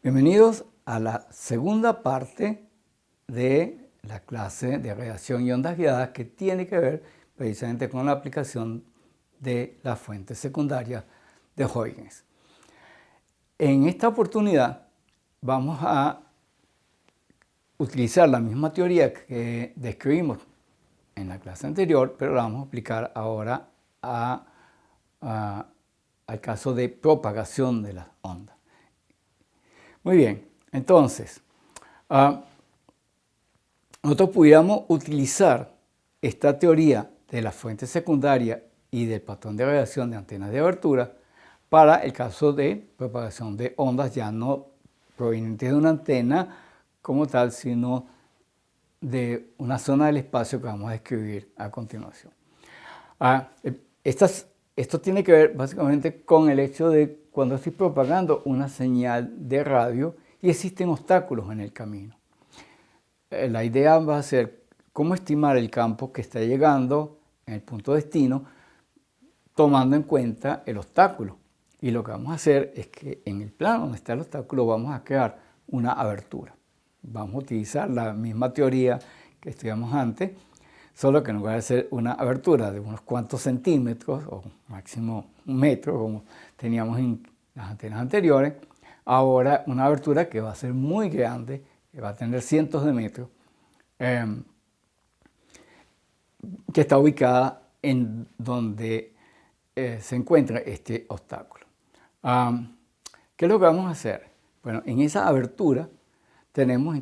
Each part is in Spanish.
Bienvenidos a la segunda parte de la clase de radiación y ondas guiadas que tiene que ver precisamente con la aplicación de las fuentes secundarias de Huygens. En esta oportunidad vamos a utilizar la misma teoría que describimos en la clase anterior, pero la vamos a aplicar ahora al caso de propagación de las ondas. Muy bien, entonces, nosotros pudiéramos utilizar esta teoría de la fuente secundaria y del patrón de radiación de antenas de abertura para el caso de propagación de ondas ya no provenientes de una antena como tal, sino de una zona del espacio que vamos a describir a continuación. Esto tiene que ver básicamente con el hecho de cuando estoy propagando una señal de radio y existen obstáculos en el camino. La idea va a ser cómo estimar el campo que está llegando en el punto destino tomando en cuenta el obstáculo. Y lo que vamos a hacer es que en el plano donde está el obstáculo vamos a crear una abertura. Vamos a utilizar la misma teoría que estudiamos antes, solo que en lugar de ser una abertura de unos cuantos centímetros o máximo un metro, como teníamos en las antenas anteriores, ahora una abertura que va a ser muy grande, que va a tener cientos de metros, que está ubicada en donde se encuentra este obstáculo. ¿Qué es lo que vamos a hacer? Bueno, en esa abertura tenemos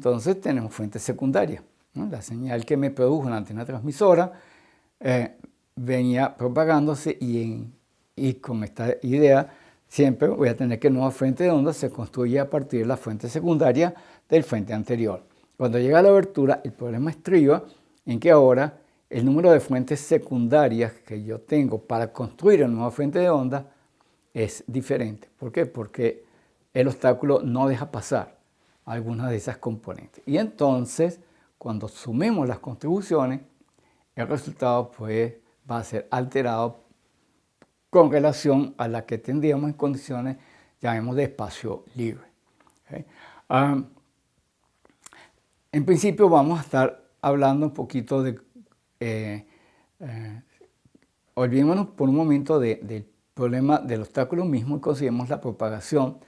fuentes secundarias, ¿no? La señal que me produjo una antena transmisora venía propagándose y con esta idea siempre voy a tener que una nueva fuente de onda se construye a partir de la fuente secundaria del fuente anterior. Cuando llega a la abertura, el problema estriba en que ahora el número de fuentes secundarias que yo tengo para construir una nueva fuente de onda es diferente. ¿Por qué? Porque el obstáculo no deja pasar algunas de esas componentes. Y entonces, cuando sumemos las contribuciones, el resultado pues, va a ser alterado con relación a la que tendríamos en condiciones, llamemos, de espacio libre. ¿Okay? En principio vamos a estar hablando un poquito de, olvidémonos por un momento del problema del obstáculo mismo y consideremos la propagación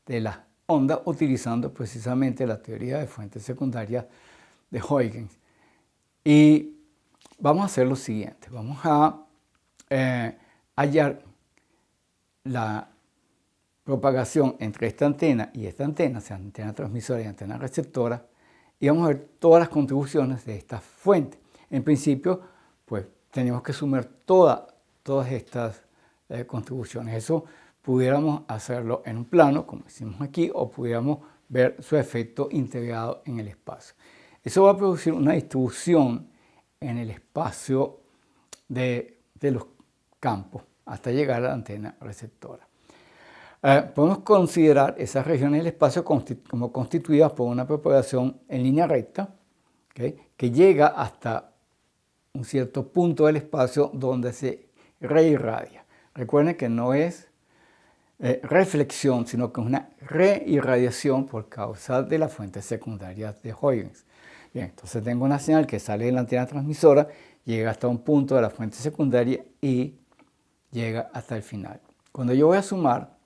de las ondas utilizando precisamente la teoría de fuentes secundarias de Huygens. Y vamos a hacer lo siguiente, vamos a hallar la propagación entre esta antena y esta antena, o sea, antena transmisora y antena receptora, y vamos a ver todas las contribuciones de esta fuente. En principio, pues tenemos que sumar todas estas contribuciones. Eso pudiéramos hacerlo en un plano, como hicimos aquí, o pudiéramos ver su efecto integrado en el espacio. Eso va a producir una distribución en el espacio de los campos hasta llegar a la antena receptora. Podemos considerar esas regiones del espacio como constituidas por una propagación en línea recta, ¿okay?, que llega hasta un cierto punto del espacio donde se reirradia. Recuerden que no es reflexión, sino que es una reirradiación por causa de las fuentes secundarias de Huygens. Bien, entonces tengo una señal que sale de la antena transmisora, llega hasta un punto de la fuente secundaria y llega hasta el final. Cuando yo voy a sumar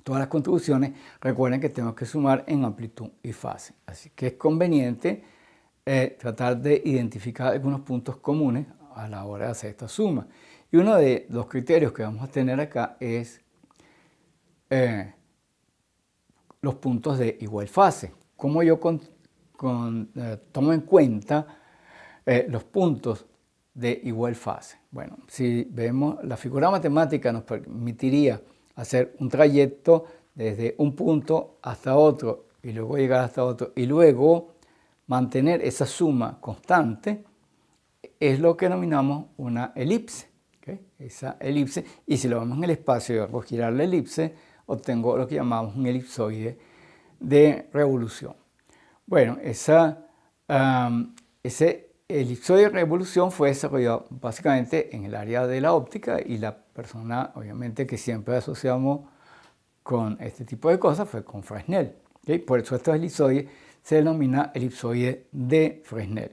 todas las contribuciones, recuerden que tengo que sumar en amplitud y fase. Así que es conveniente tratar de identificar algunos puntos comunes a la hora de hacer esta suma. Y uno de los criterios que vamos a tener acá es los puntos de igual fase. Cómo yo tomo en cuenta los puntos de igual fase. Bueno, si vemos, la figura matemática nos permitiría hacer un trayecto desde un punto hasta otro y luego llegar hasta otro y luego mantener esa suma constante, es lo que denominamos una elipse. ¿Okay? Esa elipse, y si lo vemos en el espacio y hago girar la elipse, obtengo lo que llamamos un elipsoide de revolución. Bueno, ese elipsoide de revolución fue desarrollado básicamente en el área de la óptica y la persona, obviamente, que siempre asociamos con este tipo de cosas fue con Fresnel. ¿Okay? Por eso estos elipsoides se denomina elipsoide de Fresnel.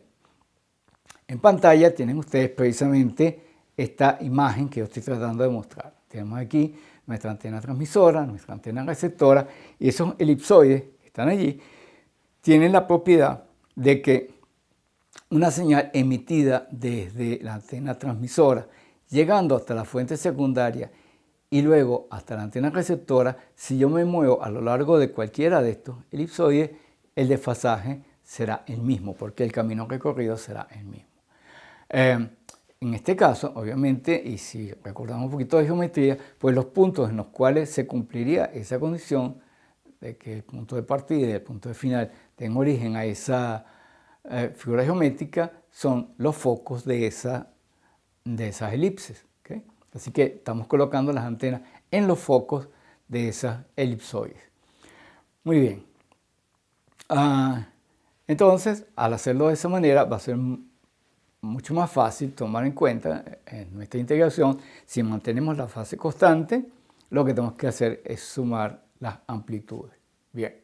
En pantalla tienen ustedes precisamente esta imagen que yo estoy tratando de mostrar. Tenemos aquí nuestra antena transmisora, nuestra antena receptora, y esos elipsoides que están allí tienen la propiedad de que una señal emitida desde la antena transmisora, llegando hasta la fuente secundaria y luego hasta la antena receptora, si yo me muevo a lo largo de cualquiera de estos elipsoides, el desfasaje será el mismo, porque el camino recorrido será el mismo. En este caso, obviamente, y si recordamos un poquito de geometría, pues los puntos en los cuales se cumpliría esa condición de que el punto de partida y el punto de final den origen a esa figura geométrica son los focos de esas elipses. ¿Okay? Así que estamos colocando las antenas en los focos de esas elipsoides. Muy bien. Entonces, al hacerlo de esa manera, va a ser mucho más fácil tomar en cuenta en nuestra integración. Si mantenemos la fase constante, lo que tenemos que hacer es sumar las amplitudes. Bien.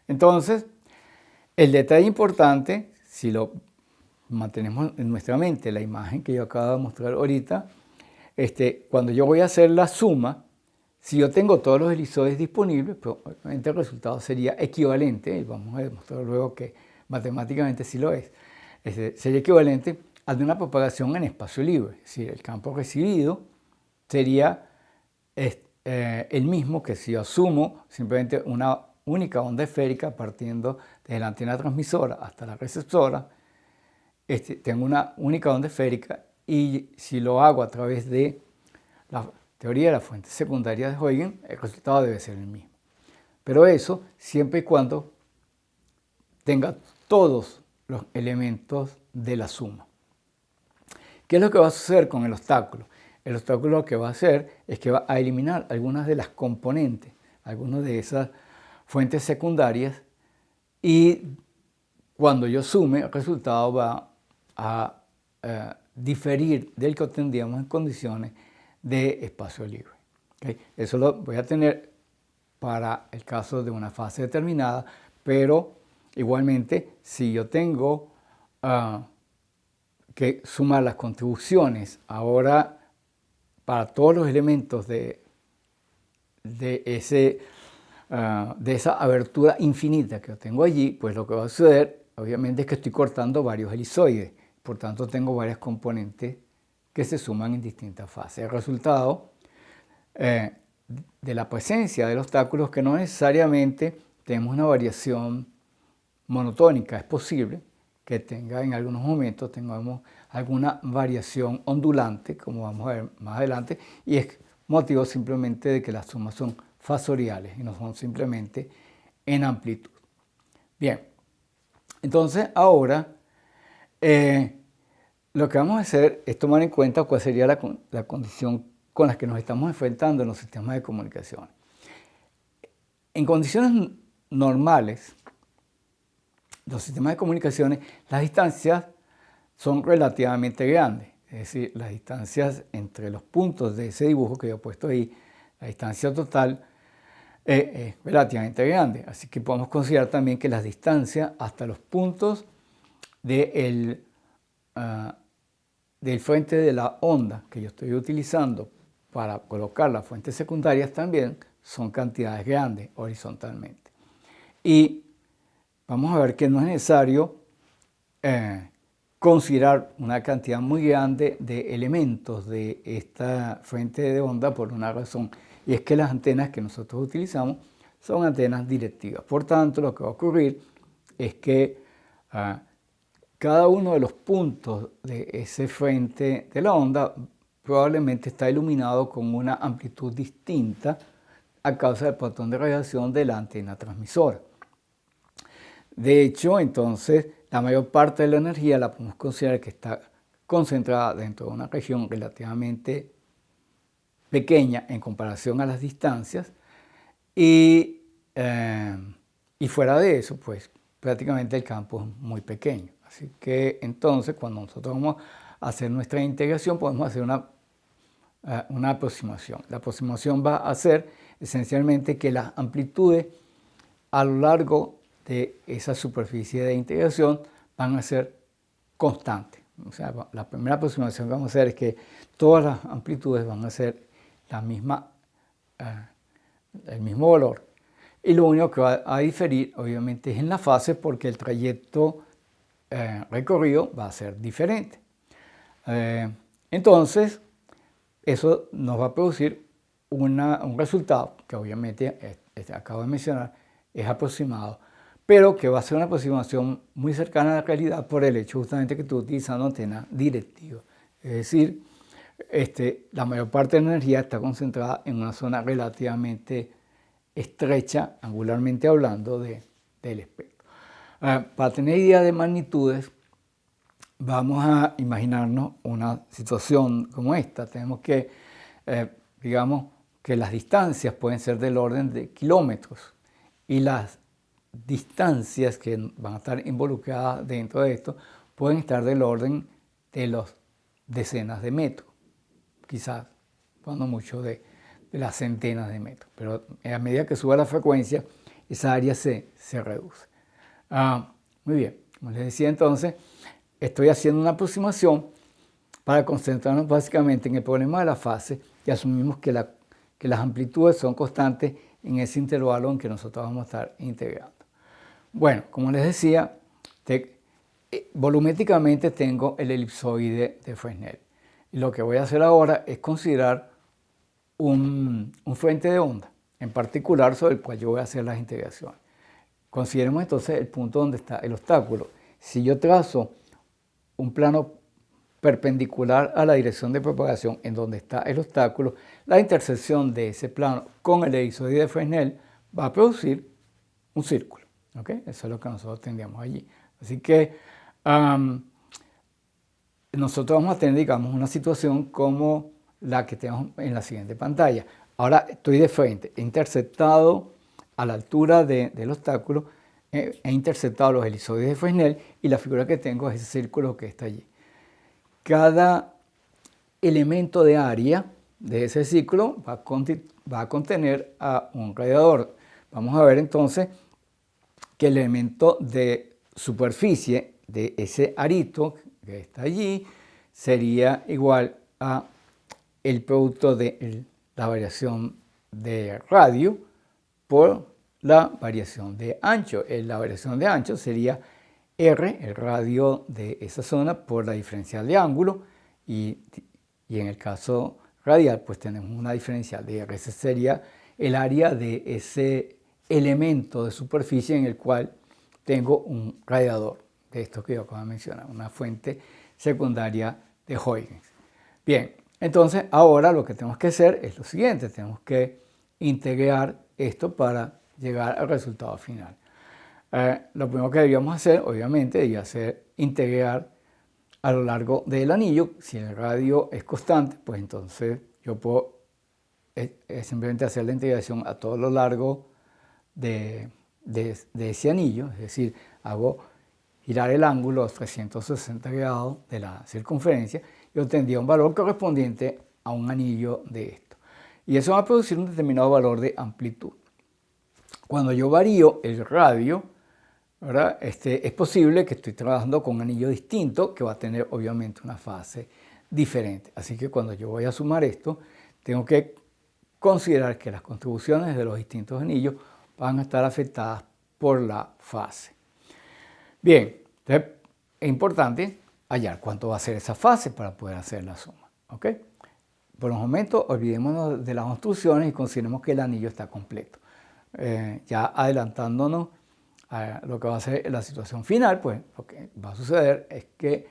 Entonces, el detalle importante, si lo mantenemos en nuestra mente, la imagen que yo acabo de mostrar ahorita, cuando yo voy a hacer la suma, si yo tengo todos los elipsoides disponibles, probablemente el resultado sería equivalente, y vamos a demostrar luego que matemáticamente sí lo es, sería equivalente al de una propagación en espacio libre. Es decir, el campo recibido sería el mismo que si yo asumo simplemente una única onda esférica partiendo desde la antena transmisora hasta la receptora. Tengo una única onda esférica y si lo hago a través de la teoría de la fuente secundaria de Huygens, el resultado debe ser el mismo. Pero eso siempre y cuando tenga todos los elementos de la suma. ¿Qué es lo que va a suceder con el obstáculo? El obstáculo lo que va a hacer es que va a eliminar algunas de las componentes, algunas de esas fuentes secundarias, y cuando yo sume, el resultado va a diferir del que obtendríamos en condiciones de espacio libre. ¿Okay? Eso lo voy a tener para el caso de una fase determinada, pero igualmente si yo tengo que sumar las contribuciones ahora para todos los elementos de esa abertura infinita que yo tengo allí, pues lo que va a suceder obviamente es que estoy cortando varios elipsoides, por tanto tengo varias componentes que se suman en distintas fases. El resultado de la presencia del obstáculo es que no necesariamente tenemos una variación monotónica, es posible que tenga en algunos momentos tengamos alguna variación ondulante, como vamos a ver más adelante, y es motivo simplemente de que las sumas son fasoriales y no son simplemente en amplitud. Bien, entonces ahora lo que vamos a hacer es tomar en cuenta cuál sería la condición con la que nos estamos enfrentando en los sistemas de comunicación. En condiciones normales, los sistemas de comunicaciones, las distancias son relativamente grandes. Es decir, las distancias entre los puntos de ese dibujo que yo he puesto ahí, la distancia total es relativamente grande. Así que podemos considerar también que las distancias hasta los puntos del frente de la onda que yo estoy utilizando para colocar las fuentes secundarias también son cantidades grandes horizontalmente. Y vamos a ver que no es necesario considerar una cantidad muy grande de elementos de esta fuente de onda por una razón, y es que las antenas que nosotros utilizamos son antenas directivas. Por tanto, lo que va a ocurrir es que cada uno de los puntos de ese frente de la onda probablemente está iluminado con una amplitud distinta a causa del patrón de radiación de la antena transmisora. De hecho, entonces, la mayor parte de la energía la podemos considerar que está concentrada dentro de una región relativamente pequeña en comparación a las distancias y fuera de eso, pues prácticamente el campo es muy pequeño. Así que entonces, cuando nosotros vamos a hacer nuestra integración, podemos hacer una aproximación. La aproximación va a ser esencialmente que las amplitudes a lo largo de esa superficie de integración van a ser constantes. O sea, la primera aproximación que vamos a hacer es que todas las amplitudes van a ser la misma, el mismo valor. Y lo único que va a diferir, obviamente, es en la fase, porque el trayecto recorrido va a ser diferente. Entonces, eso nos va a producir un resultado que obviamente, acabo de mencionar, es aproximado, pero que va a ser una aproximación muy cercana a la realidad por el hecho justamente que estoy utilizando antena directiva. Es decir, la mayor parte de la energía está concentrada en una zona relativamente estrecha, angularmente hablando, del espectro. Para tener idea de magnitudes, vamos a imaginarnos una situación como esta. Tenemos que, digamos, que las distancias pueden ser del orden de kilómetros y las distancias que van a estar involucradas dentro de esto pueden estar del orden de las decenas de metros, quizás, cuando mucho de las centenas de metros. Pero a medida que suba la frecuencia, esa área se reduce. Muy bien, como les decía entonces, estoy haciendo una aproximación para concentrarnos básicamente en el problema de la fase y asumimos que las amplitudes son constantes en ese intervalo en que nosotros vamos a estar integrando. Bueno, como les decía, volumétricamente tengo el elipsoide de Fresnel. Y lo que voy a hacer ahora es considerar un frente de onda, en particular sobre el cual yo voy a hacer las integraciones. Consideremos entonces el punto donde está el obstáculo. Si yo trazo un plano perpendicular a la dirección de propagación en donde está el obstáculo, la intersección de ese plano con el elipsoide de Fresnel va a producir un círculo. ¿Okay? Eso es lo que nosotros tendríamos allí. Así que nosotros vamos a tener, digamos, una situación como la que tenemos en la siguiente pantalla. Ahora estoy de frente, he interceptado a la altura del obstáculo, he interceptado los elipsoides de Fresnel y la figura que tengo es ese círculo que está allí. Cada elemento de área de ese círculo va a contener a un radiador. Vamos a ver entonces que el elemento de superficie de ese arito que está allí sería igual a el producto de la variación de radio por la variación de ancho. La variación de ancho sería R, el radio de esa zona, por la diferencial de ángulo, y en el caso radial pues tenemos una diferencial de R. Ese sería el área de ese elemento de superficie en el cual tengo un radiador de esto que yo acabo de mencionar, una fuente secundaria de Huygens. Bien, entonces ahora lo que tenemos que hacer es lo siguiente, tenemos que integrar esto para llegar al resultado final. Lo primero que deberíamos hacer, obviamente, debería ser integrar a lo largo del anillo. Si el radio es constante, pues entonces yo puedo simplemente hacer la integración a todo lo largo de ese anillo, es decir, hago girar el ángulo a 360 grados de la circunferencia y obtendría un valor correspondiente a un anillo de esto. Y eso va a producir un determinado valor de amplitud. Cuando yo varío el radio, ¿verdad? Es posible que estoy trabajando con un anillo distinto que va a tener obviamente una fase diferente. Así que cuando yo voy a sumar esto, tengo que considerar que las contribuciones de los distintos anillos van a estar afectadas por la fase. Bien, entonces es importante hallar cuánto va a ser esa fase para poder hacer la suma. ¿Okay? Por los momentos olvidémonos de las construcciones y consideremos que el anillo está completo. Ya adelantándonos a lo que va a ser la situación final, pues lo que va a suceder es que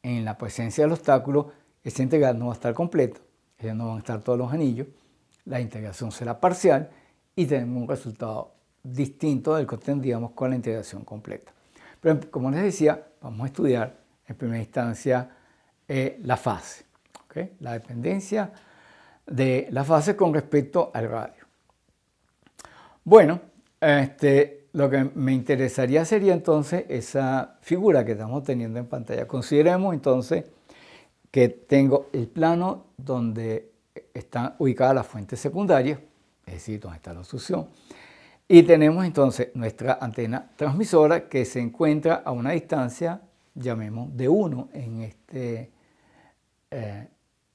en la presencia del obstáculo, esa integral no va a estar completa, no van a estar todos los anillos, la integración será parcial y tenemos un resultado distinto del que tendríamos con la integración completa. Pero como les decía, vamos a estudiar en primera instancia la fase, ¿okay? La dependencia de la fase con respecto al radio. Bueno, lo que me interesaría sería entonces esa figura que estamos teniendo en pantalla. Consideremos entonces que tengo el plano donde están ubicadas las fuentes secundarias, es decir, donde está la obstrucción. Y tenemos entonces nuestra antena transmisora que se encuentra a una distancia, llamemos de 1 en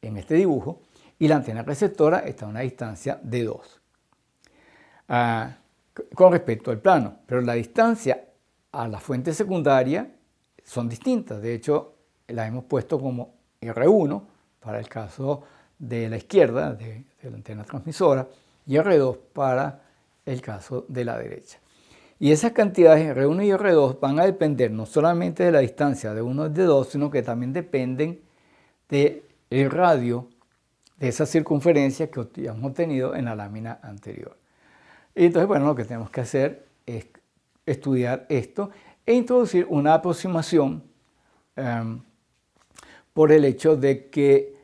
este dibujo, y la antena receptora está a una distancia de 2 con respecto al plano. Pero la distancia a la fuente secundaria son distintas. De hecho, las hemos puesto como R1 para el caso de la izquierda, de la antena transmisora, y R2 para el caso de la derecha. Y esas cantidades R1 y R2 van a depender no solamente de la distancia de uno y de 2, sino que también dependen del radio de esa circunferencia que hemos obtenido en la lámina anterior. Y entonces, bueno, lo que tenemos que hacer es estudiar esto e introducir una aproximación por el hecho de que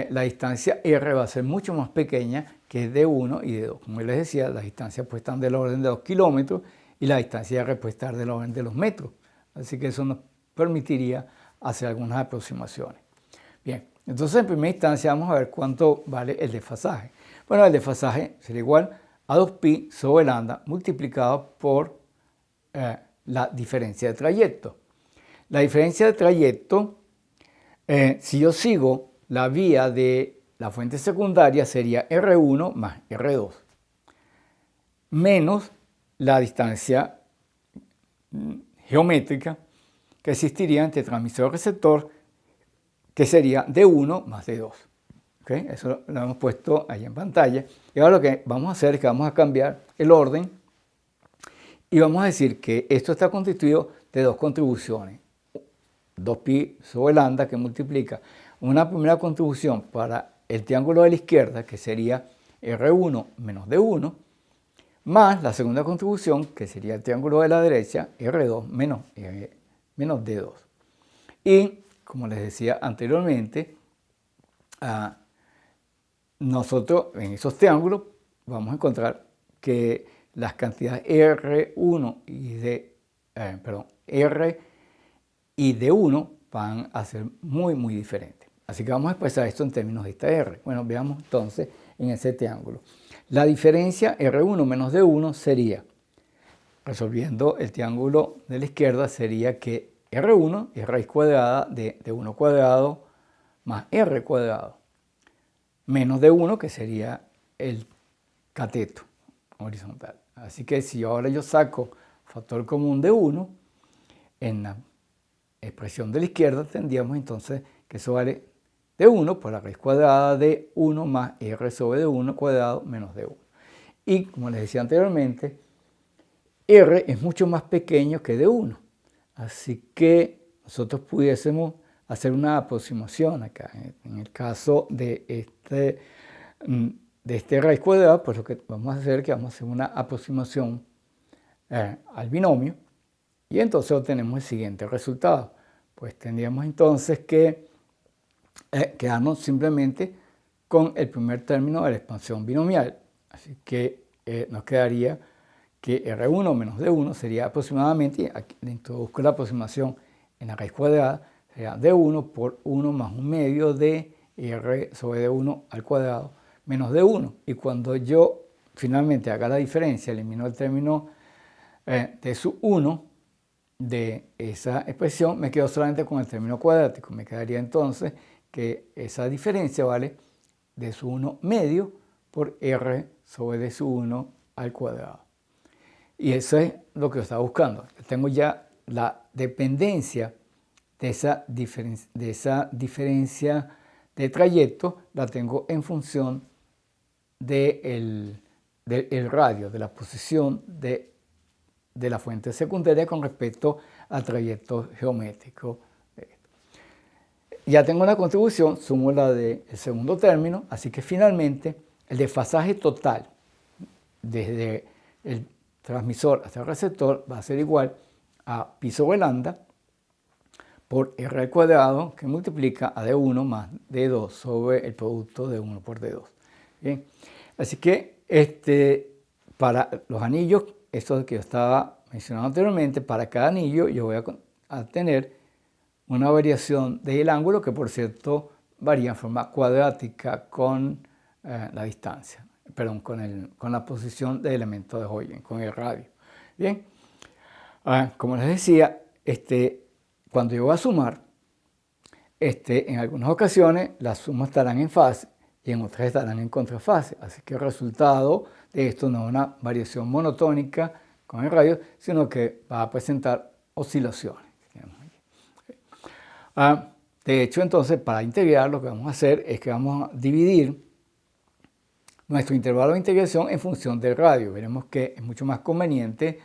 la distancia R va a ser mucho más pequeña que de 1 y de 2. Como les decía, las distancias pues están del orden de 2 kilómetros y la distancia R puede estar del orden de los metros. Así que eso nos permitiría hacer algunas aproximaciones. Bien, entonces en primera instancia vamos a ver cuánto vale el desfasaje. Bueno, el desfasaje sería igual a 2pi sobre lambda multiplicado por la diferencia de trayecto. La diferencia de trayecto, si yo sigo la vía de la fuente secundaria, sería R1 más R2, menos la distancia geométrica que existiría entre transmisor y receptor, que sería D1 más D2. ¿Okay? Eso lo hemos puesto ahí en pantalla. Y ahora lo que vamos a hacer es que vamos a cambiar el orden y vamos a decir que esto está constituido de dos contribuciones. 2pi sobre lambda que multiplica una primera contribución para el triángulo de la izquierda, que sería R1 menos D1, más la segunda contribución, que sería el triángulo de la derecha, R2 menos D2. Y, como les decía anteriormente, nosotros en esos triángulos vamos a encontrar que las cantidades R1 y R y D1 van a ser muy diferentes. Así que vamos a expresar esto en términos de esta R. Bueno, veamos entonces en ese triángulo. La diferencia R1 menos D1 sería, resolviendo el triángulo de la izquierda, sería que R1 es raíz cuadrada de D1 cuadrado más R cuadrado, menos D1, que sería el cateto horizontal. Así que si ahora yo saco factor común de 1, en la expresión de la izquierda tendríamos entonces que eso vale de 1 por la raíz cuadrada de 1 más R sobre de 1 cuadrado menos de 1. Y como les decía anteriormente, R es mucho más pequeño que de 1. Así que nosotros pudiésemos hacer una aproximación acá. En el caso de este raíz cuadrada, pues lo que vamos a hacer es que vamos a hacer una aproximación al binomio y entonces obtenemos el siguiente resultado. Pues tendríamos entonces que quedarnos simplemente con el primer término de la expansión binomial. Así que nos quedaría que R1 menos D1 sería aproximadamente, aquí le introduzco la aproximación en la raíz cuadrada, sería D1 por 1 más 1 medio de R sobre D1 al cuadrado menos D1. Y cuando yo finalmente haga la diferencia, elimino el término de sub 1 de esa expresión, me quedo solamente con el término cuadrático. Me quedaría entonces que esa diferencia vale de sub 1 medio por R sobre D sub 1 al cuadrado. Y eso es lo que yo estaba buscando. Yo tengo ya la dependencia de esa diferencia de trayecto, la tengo en función del radio, de la posición de la fuente secundaria con respecto al trayecto geométrico. Ya tengo la contribución, sumo la del segundo término, así que finalmente el desfasaje total desde el transmisor hasta el receptor va a ser igual a pi sobre lambda por R al cuadrado, que multiplica a D1 más D2 sobre el producto de 1 por D2. Bien, así que para los anillos, esto que yo estaba mencionando anteriormente, para cada anillo yo voy a tener una variación del ángulo que, por cierto, varía en forma cuadrática con la distancia. perdón, con la posición del elemento de Huygens, con el radio. Bien, como les decía, cuando yo voy a sumar, en algunas ocasiones las sumas estarán en fase y en otras estarán en contrafase. Así que el resultado de esto no es una variación monotónica con el radio, sino que va a presentar oscilaciones. De hecho, entonces, para integrar, lo que vamos a hacer es que vamos a dividir nuestro intervalo de integración en función del radio. Veremos que es mucho más conveniente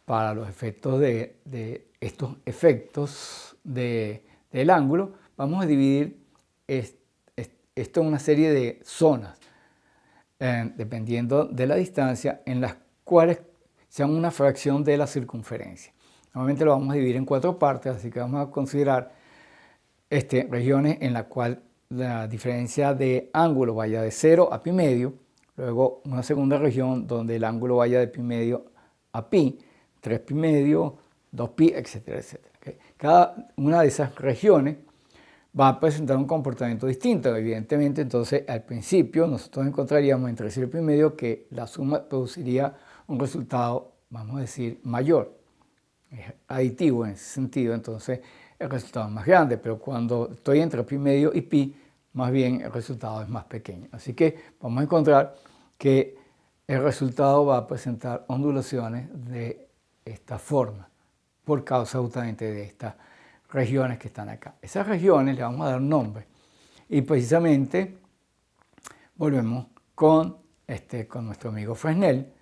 para los efectos de estos efectos del ángulo. Vamos a dividir esto en una serie de zonas, dependiendo de la distancia, en las cuales sean una fracción de la circunferencia. Normalmente lo vamos a dividir en 4 partes, así que vamos a considerar regiones en las cuales la diferencia de ángulo vaya de 0 a pi medio, luego una segunda región donde el ángulo vaya de pi medio a pi, 3 pi medio, 2 pi, etcétera, etcétera. ¿Okay? Cada una de esas regiones va a presentar un comportamiento distinto. Evidentemente, entonces, al principio nosotros encontraríamos entre 0 y pi medio que la suma produciría un resultado, vamos a decir, mayor. Es aditivo en ese sentido, entonces el resultado es más grande, pero cuando estoy entre pi medio y pi, más bien el resultado es más pequeño. Así que vamos a encontrar que el resultado va a presentar ondulaciones de esta forma, por causa justamente de estas regiones que están acá. Esas regiones le vamos a dar nombre y precisamente volvemos con nuestro amigo Fresnel.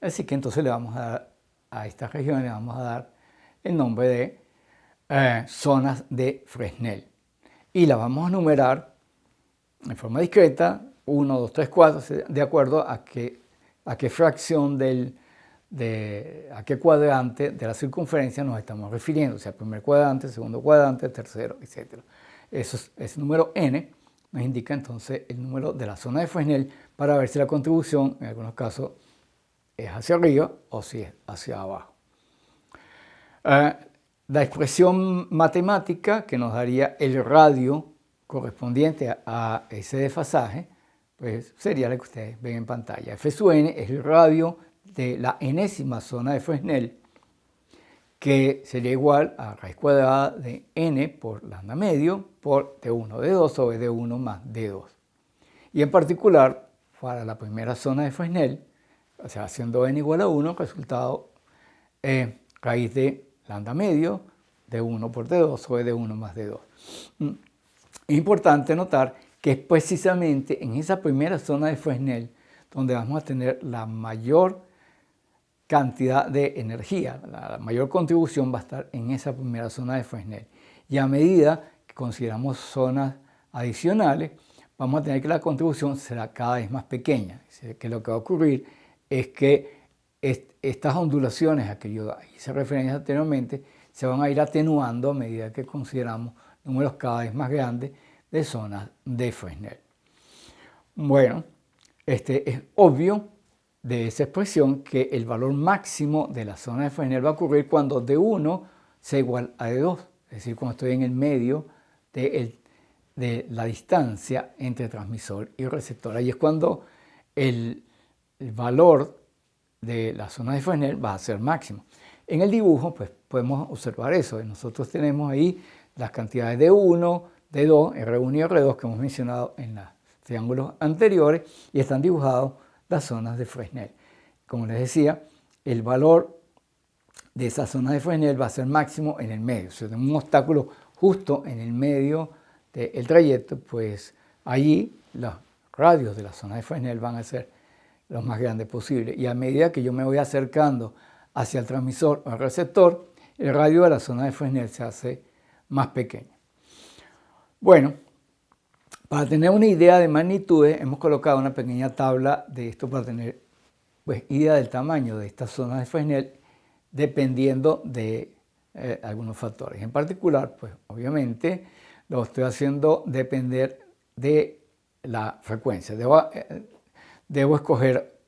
Así que entonces le vamos a dar a estas regiones, le vamos a dar el nombre de zonas de Fresnel. Y las vamos a numerar en forma discreta, 1, 2, 3, 4, de acuerdo a qué fracción a qué cuadrante de la circunferencia nos estamos refiriendo, o sea, primer cuadrante, segundo cuadrante, tercero, etc. Ese número n nos indica entonces el número de la zona de Fresnel para ver si la contribución, en algunos casos, es hacia arriba o si es hacia abajo. La expresión matemática que nos daría el radio correspondiente a ese desfasaje, pues sería la que ustedes ven en pantalla. F sub n es el radio de la enésima zona de Fresnel, que sería igual a raíz cuadrada de n por lambda medio por d1 d2 sobre d1 más d2. Y en particular, para la primera zona de Fresnel, o sea, haciendo n igual a 1, resultado raíz de lambda medio de 1 por d2 sobre d1 más d2. Es importante notar que es precisamente en esa primera zona de Fresnel donde vamos a tener la mayor cantidad de energía, la mayor contribución va a estar en esa primera zona de Fresnel. Y a medida que consideramos zonas adicionales, vamos a tener que la contribución será cada vez más pequeña. Que lo que va a ocurrir es que estas ondulaciones a que yo hice referencia anteriormente se van a ir atenuando a medida que consideramos números cada vez más grandes de zonas de Fresnel. Bueno, es obvio de esa expresión que el valor máximo de la zona de Fresnel va a ocurrir cuando D1 sea igual a D2, es decir, cuando estoy en el medio de la distancia entre transmisor y receptor. Ahí es cuando el valor de la zona de Fresnel va a ser máximo. En el dibujo, pues podemos observar eso. Nosotros tenemos ahí las cantidades de D1, D2, R1 y R2 que hemos mencionado en los triángulos anteriores y están dibujados las zonas de Fresnel. Como les decía, el valor de esa zona de Fresnel va a ser máximo en el medio. Si tenemos un obstáculo justo en el medio del trayecto, pues allí los radios de la zona de Fresnel van a ser los más grandes posibles. Y a medida que yo me voy acercando hacia el transmisor o el receptor, el radio de la zona de Fresnel se hace más pequeño. Bueno, para tener una idea de magnitudes, hemos colocado una pequeña tabla de esto para tener idea del tamaño de estas zonas de Fresnel dependiendo de algunos factores. En particular, pues obviamente lo estoy haciendo depender de la frecuencia. Debo escoger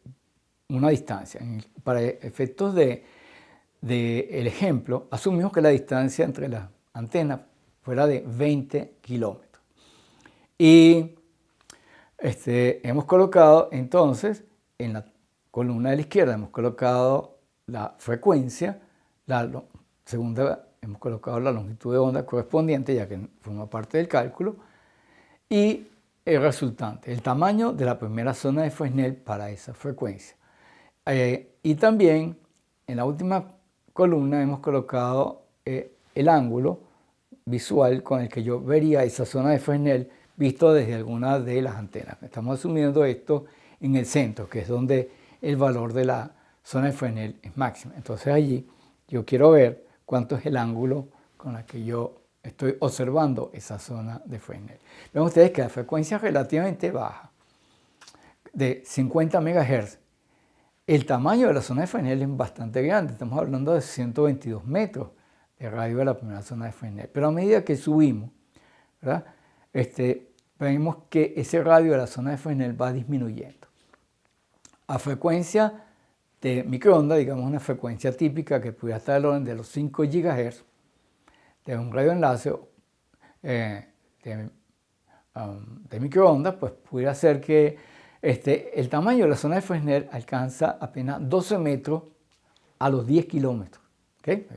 una distancia. Para efectos del ejemplo, asumimos que la distancia entre las antenas fuera de 20 kilómetros. Y hemos colocado entonces en la columna de la izquierda, hemos colocado la frecuencia, segunda hemos colocado la longitud de onda correspondiente, ya que forma parte del cálculo, y el resultante, el tamaño de la primera zona de Fresnel para esa frecuencia. Y también en la última columna hemos colocado el ángulo visual con el que yo vería esa zona de Fresnel visto desde alguna de las antenas. Estamos asumiendo esto en el centro, que es donde el valor de la zona de Fresnel es máxima. Entonces allí yo quiero ver cuánto es el ángulo con el que yo estoy observando esa zona de Fresnel. Ven ustedes que la frecuencia relativamente baja, de 50 MHz, el tamaño de la zona de Fresnel es bastante grande. Estamos hablando de 122 metros de radio de la primera zona de Fresnel. Pero a medida que subimos, ¿verdad? Vemos que ese radio de la zona de Fresnel va disminuyendo. A frecuencia de microondas, digamos una frecuencia típica que pudiera estar del orden de los 5 GHz, de un radioenlace de microondas, pues pudiera ser que el tamaño de la zona de Fresnel alcanza apenas 12 metros a los 10 kilómetros, ¿okay?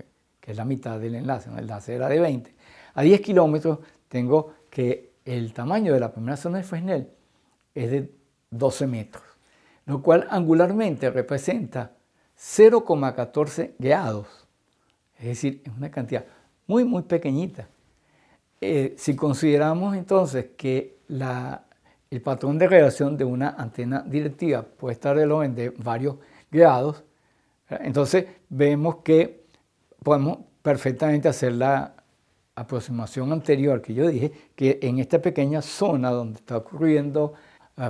Que es la mitad del enlace, ¿no? El enlace era de 20. A 10 kilómetros tengo que el tamaño de la primera zona de Fresnel es de 12 metros, lo cual angularmente representa 0,14 grados, es decir, es una cantidad muy, muy pequeñita. Si consideramos entonces que el patrón de radiación de una antena directiva puede estar del orden de varios grados, entonces vemos que podemos perfectamente hacer la aproximación anterior que yo dije, que en esta pequeña zona donde está ocurriendo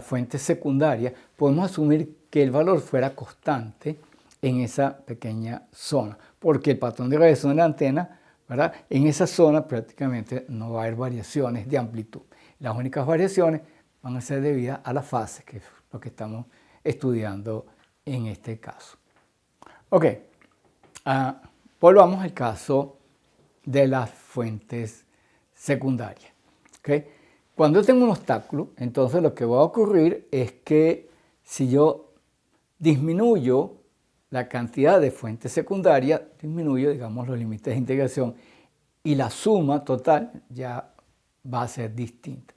fuentes secundarias, podemos asumir que el valor fuera constante en esa pequeña zona, porque el patrón de radiación de la antena, ¿verdad? En esa zona prácticamente no va a haber variaciones de amplitud. Las únicas variaciones van a ser debidas a la fase, que es lo que estamos estudiando en este caso. Ok, volvamos al caso de las fuentes secundarias. ¿Okay? Cuando yo tengo un obstáculo, entonces lo que va a ocurrir es que si yo disminuyo la cantidad de fuentes secundarias, disminuyo, digamos, los límites de integración y la suma total ya va a ser distinta.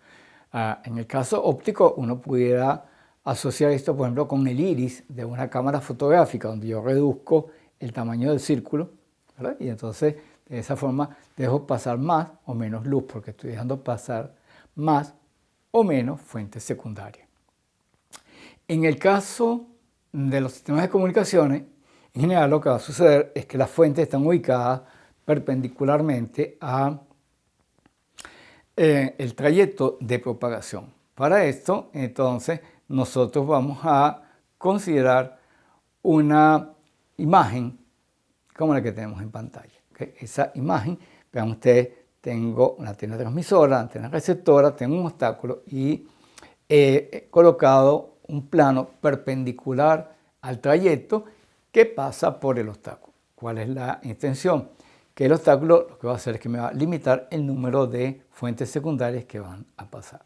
En el caso óptico, uno pudiera asociar esto, por ejemplo, con el iris de una cámara fotográfica, donde yo reduzco el tamaño del círculo, ¿verdad? Y entonces de esa forma dejo pasar más o menos luz, porque estoy dejando pasar más o menos fuentes secundarias. En el caso de los sistemas de comunicaciones, en general lo que va a suceder es que las fuentes están ubicadas perpendicularmente a el trayecto de propagación. Para esto, entonces, nosotros vamos a considerar una imagen como la que tenemos en pantalla. ¿Okay? Esa imagen, vean ustedes, tengo una antena transmisora, antena receptora, tengo un obstáculo y he colocado un plano perpendicular al trayecto que pasa por el obstáculo. ¿Cuál es la intención? Que el obstáculo lo que va a hacer es que me va a limitar el número de fuentes secundarias que van a pasar.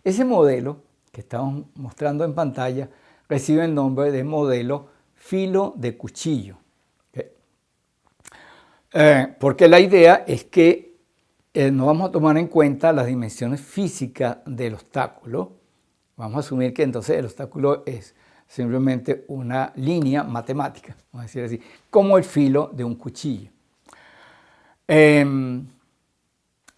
Ese modelo que estamos mostrando en pantalla recibe el nombre de modelo filo de cuchillo. ¿Okay? Porque la idea es que no vamos a tomar en cuenta las dimensiones físicas del obstáculo. Vamos a asumir que entonces el obstáculo es simplemente una línea matemática, vamos a decir así, como el filo de un cuchillo.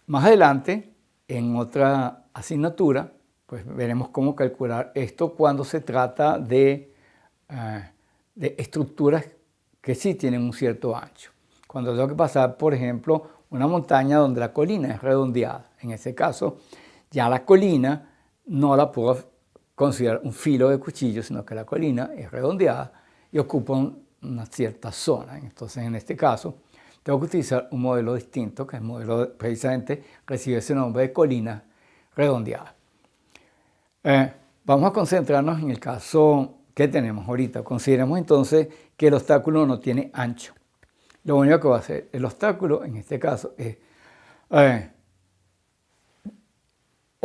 Más adelante, en otra asignatura, pues veremos cómo calcular esto cuando se trata de estructuras que sí tienen un cierto ancho. Cuando tengo que pasar, por ejemplo, una montaña donde la colina es redondeada. En ese caso, ya la colina no la puedo considerar un filo de cuchillo, sino que la colina es redondeada y ocupa una cierta zona. Entonces, en este caso, tengo que utilizar un modelo distinto, que el modelo precisamente recibe ese nombre de colina redondeada. Vamos a concentrarnos en el caso que tenemos ahorita. Consideremos entonces que el obstáculo no tiene ancho. Lo único que va a hacer el obstáculo, en este caso, es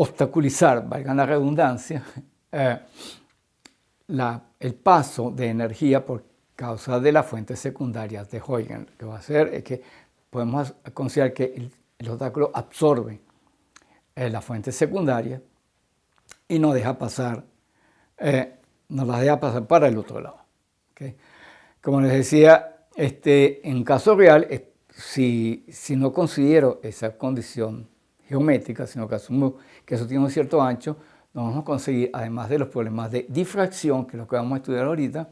obstaculizar, valga la redundancia, el paso de energía por causa de las fuentes secundarias de Huygens. Lo que va a hacer es que podemos considerar que el obstáculo absorbe la fuente secundaria y nos deja pasar, nos la deja pasar para el otro lado. ¿Okay? Como les decía, en caso real, si no considero esa condición geométrica, sino que asumo que eso tiene un cierto ancho, nos vamos a conseguir, además de los problemas de difracción, que es lo que vamos a estudiar ahorita,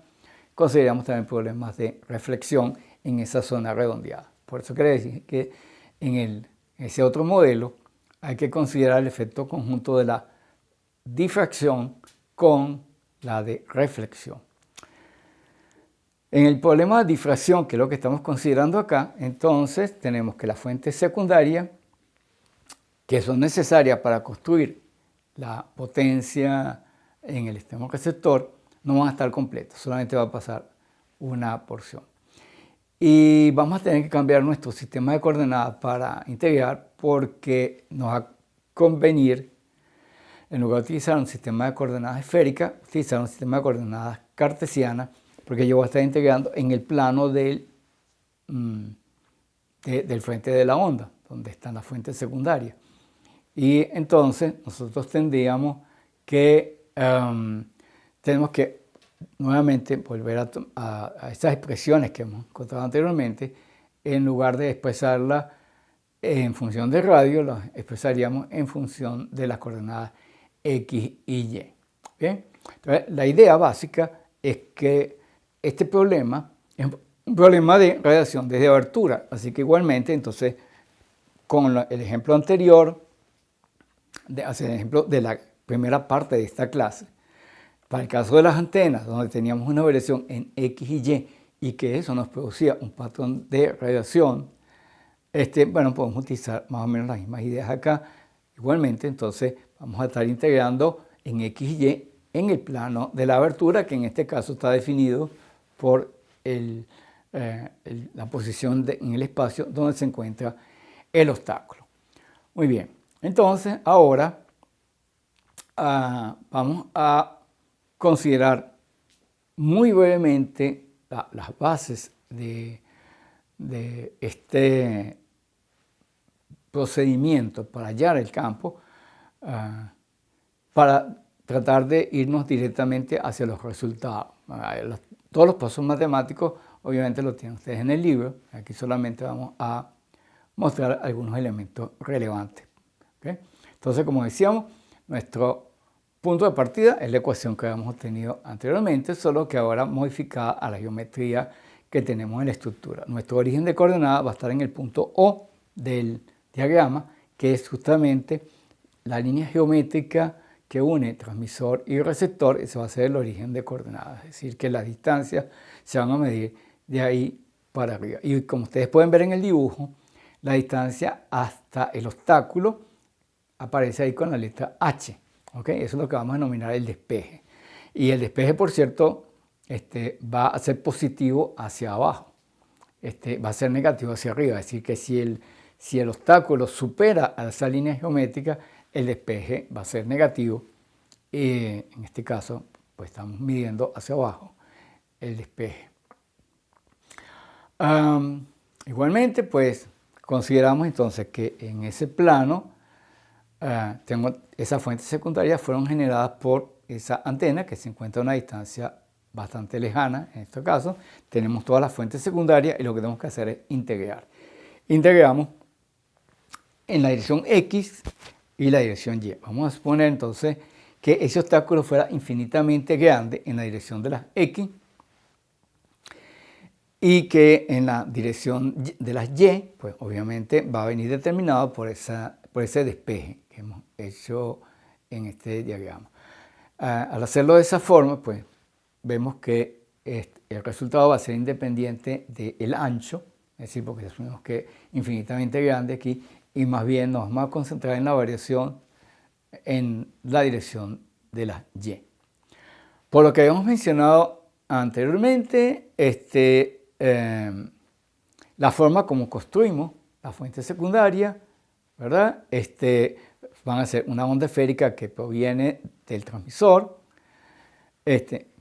consideramos también problemas de reflexión en esa zona redondeada. Por eso quiere decir que en ese otro modelo hay que considerar el efecto conjunto de la difracción con la de reflexión. En el problema de difracción, que es lo que estamos considerando acá, entonces tenemos que las fuentes secundarias, que son necesarias para construir la potencia en el extremo receptor, no van a estar completas, solamente va a pasar una porción. Y vamos a tener que cambiar nuestro sistema de coordenadas para integrar, porque nos va a convenir, en lugar de utilizar un sistema de coordenadas esférica, utilizar un sistema de coordenadas cartesiana, porque yo voy a estar integrando en el plano del frente de la onda, donde están las fuentes secundarias. Y entonces nosotros tendríamos que, tenemos que nuevamente volver a estas expresiones que hemos encontrado anteriormente. En lugar de expresarlas en función de radio, las expresaríamos en función de las coordenadas X y Y. ¿Bien? Entonces, la idea básica es que este problema es un problema de radiación desde abertura, así que igualmente, entonces, con el ejemplo anterior, el ejemplo de la primera parte de esta clase, para el caso de las antenas, donde teníamos una variación en X y Y que eso nos producía un patrón de radiación, bueno, podemos utilizar más o menos las mismas ideas acá. Igualmente, entonces, vamos a estar integrando en X y Y en el plano de la abertura, que en este caso está definido por la posición en el espacio donde se encuentra el obstáculo. Muy bien, entonces ahora vamos a considerar muy brevemente las bases de este procedimiento para hallar el campo, para tratar de irnos directamente hacia los resultados. Todos los pasos matemáticos obviamente los tienen ustedes en el libro. Aquí solamente vamos a mostrar algunos elementos relevantes. ¿Okay? Entonces, como decíamos, nuestro punto de partida es la ecuación que habíamos obtenido anteriormente, solo que ahora modificada a la geometría que tenemos en la estructura. Nuestro origen de coordenadas va a estar en el punto O del diagrama, que es justamente la línea geométrica que une transmisor y receptor. Ese va a ser el origen de coordenadas, es decir, que las distancias se van a medir de ahí para arriba. Y como ustedes pueden ver en el dibujo, la distancia hasta el obstáculo aparece ahí con la letra H. ¿Okay? Eso es lo que vamos a denominar el despeje. Y el despeje, por cierto, va a ser positivo hacia abajo. Va a ser negativo hacia arriba. Es decir, que si el obstáculo supera a esa línea geométrica, el despeje va a ser negativo. En este caso, pues estamos midiendo hacia abajo el despeje. Igualmente, pues consideramos entonces que en ese plano esas fuentes secundarias fueron generadas por esa antena que se encuentra a una distancia bastante lejana. En este caso, tenemos todas las fuentes secundarias y lo que tenemos que hacer es integrar. Integramos en la dirección X y la dirección Y. Vamos a suponer entonces que ese obstáculo fuera infinitamente grande en la dirección de las X y que en la dirección de las Y, pues obviamente va a venir determinado por ese despeje que hemos hecho en este diagrama. Al hacerlo de esa forma, pues vemos que el resultado va a ser independiente del ancho, es decir, porque asumimos que es infinitamente grande aquí, y más bien nos vamos a concentrar en la variación en la dirección de las Y. Por lo que habíamos mencionado anteriormente, la forma como construimos la fuente secundaria, ¿verdad? van a ser una onda esférica que proviene del transmisor,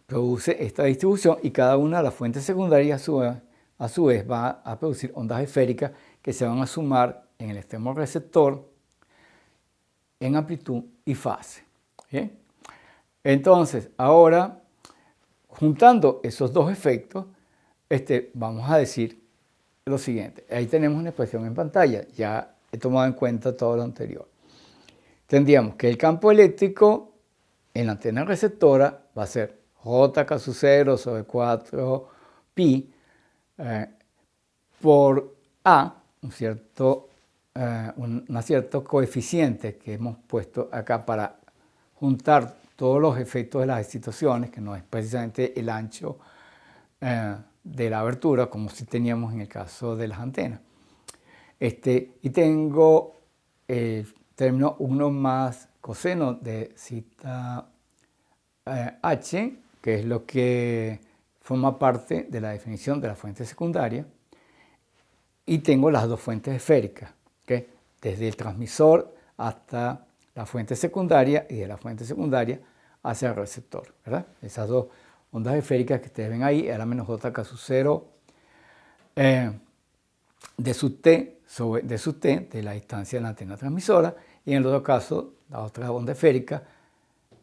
produce esta distribución y cada una de las fuentes secundarias a su vez va a producir ondas esféricas que se van a sumar en el extremo receptor en amplitud y fase. ¿Bien? Entonces, ahora, juntando esos dos efectos, vamos a decir lo siguiente. Ahí tenemos una expresión en pantalla. Ya he tomado en cuenta todo lo anterior. Tendríamos que el campo eléctrico en la antena receptora va a ser J sub 0 sobre 4 pi por A, un cierto coeficiente que hemos puesto acá para juntar todos los efectos de las excitaciones, que no es precisamente el ancho de la abertura, como si teníamos en el caso de las antenas. Y tengo el término 1 más coseno de zeta h, que es lo que forma parte de la definición de la fuente secundaria. Y tengo las dos fuentes esféricas, ¿okay? Desde el transmisor hasta la fuente secundaria y de la fuente secundaria hacia el receptor, ¿verdad? Esas dos ondas esféricas que ustedes ven ahí, R menos J K sub 0 de sub t sobre d sub t de la distancia de la antena transmisora, y en el otro caso, la otra onda esférica,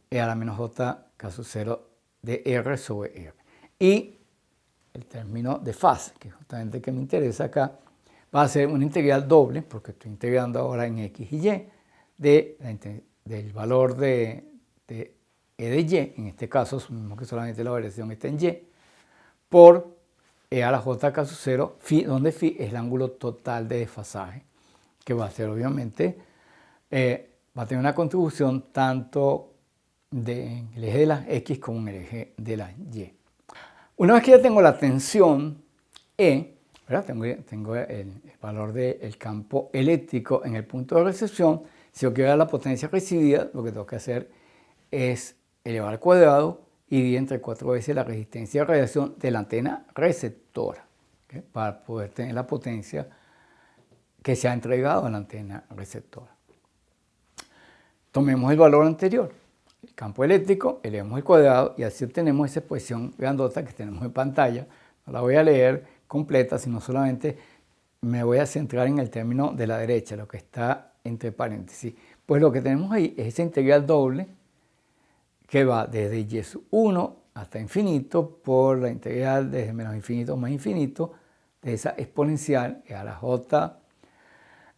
R menos J K sub 0 de R sobre R. Y el término de fase, que es justamente el que me interesa acá, va a ser una integral doble, porque estoy integrando ahora en X y Y, del valor de E de Y, en este caso asumimos que solamente la variación está en Y, por E a la J K sub 0, phi, donde phi es el ángulo total de desfasaje, que va a ser obviamente, va a tener una contribución tanto en el eje de las X como en el eje de las Y. Una vez que ya tengo la tensión E, ¿verdad? Tengo el valor del campo eléctrico en el punto de recepción, si yo quiero dar la potencia recibida, lo que tengo que hacer es elevar al cuadrado y dividir entre 4 veces la resistencia de radiación de la antena receptora, ¿okay? Para poder tener la potencia que se ha entregado a la antena receptora. Tomemos el valor anterior, el campo eléctrico, elevemos el cuadrado y así obtenemos esa expresión grandota que tenemos en pantalla. No la voy a leer completa, sino solamente me voy a centrar en el término de la derecha, lo que está entre paréntesis. Pues lo que tenemos ahí es esa integral doble que va desde y sub 1 hasta infinito por la integral desde menos infinito más infinito de esa exponencial a la j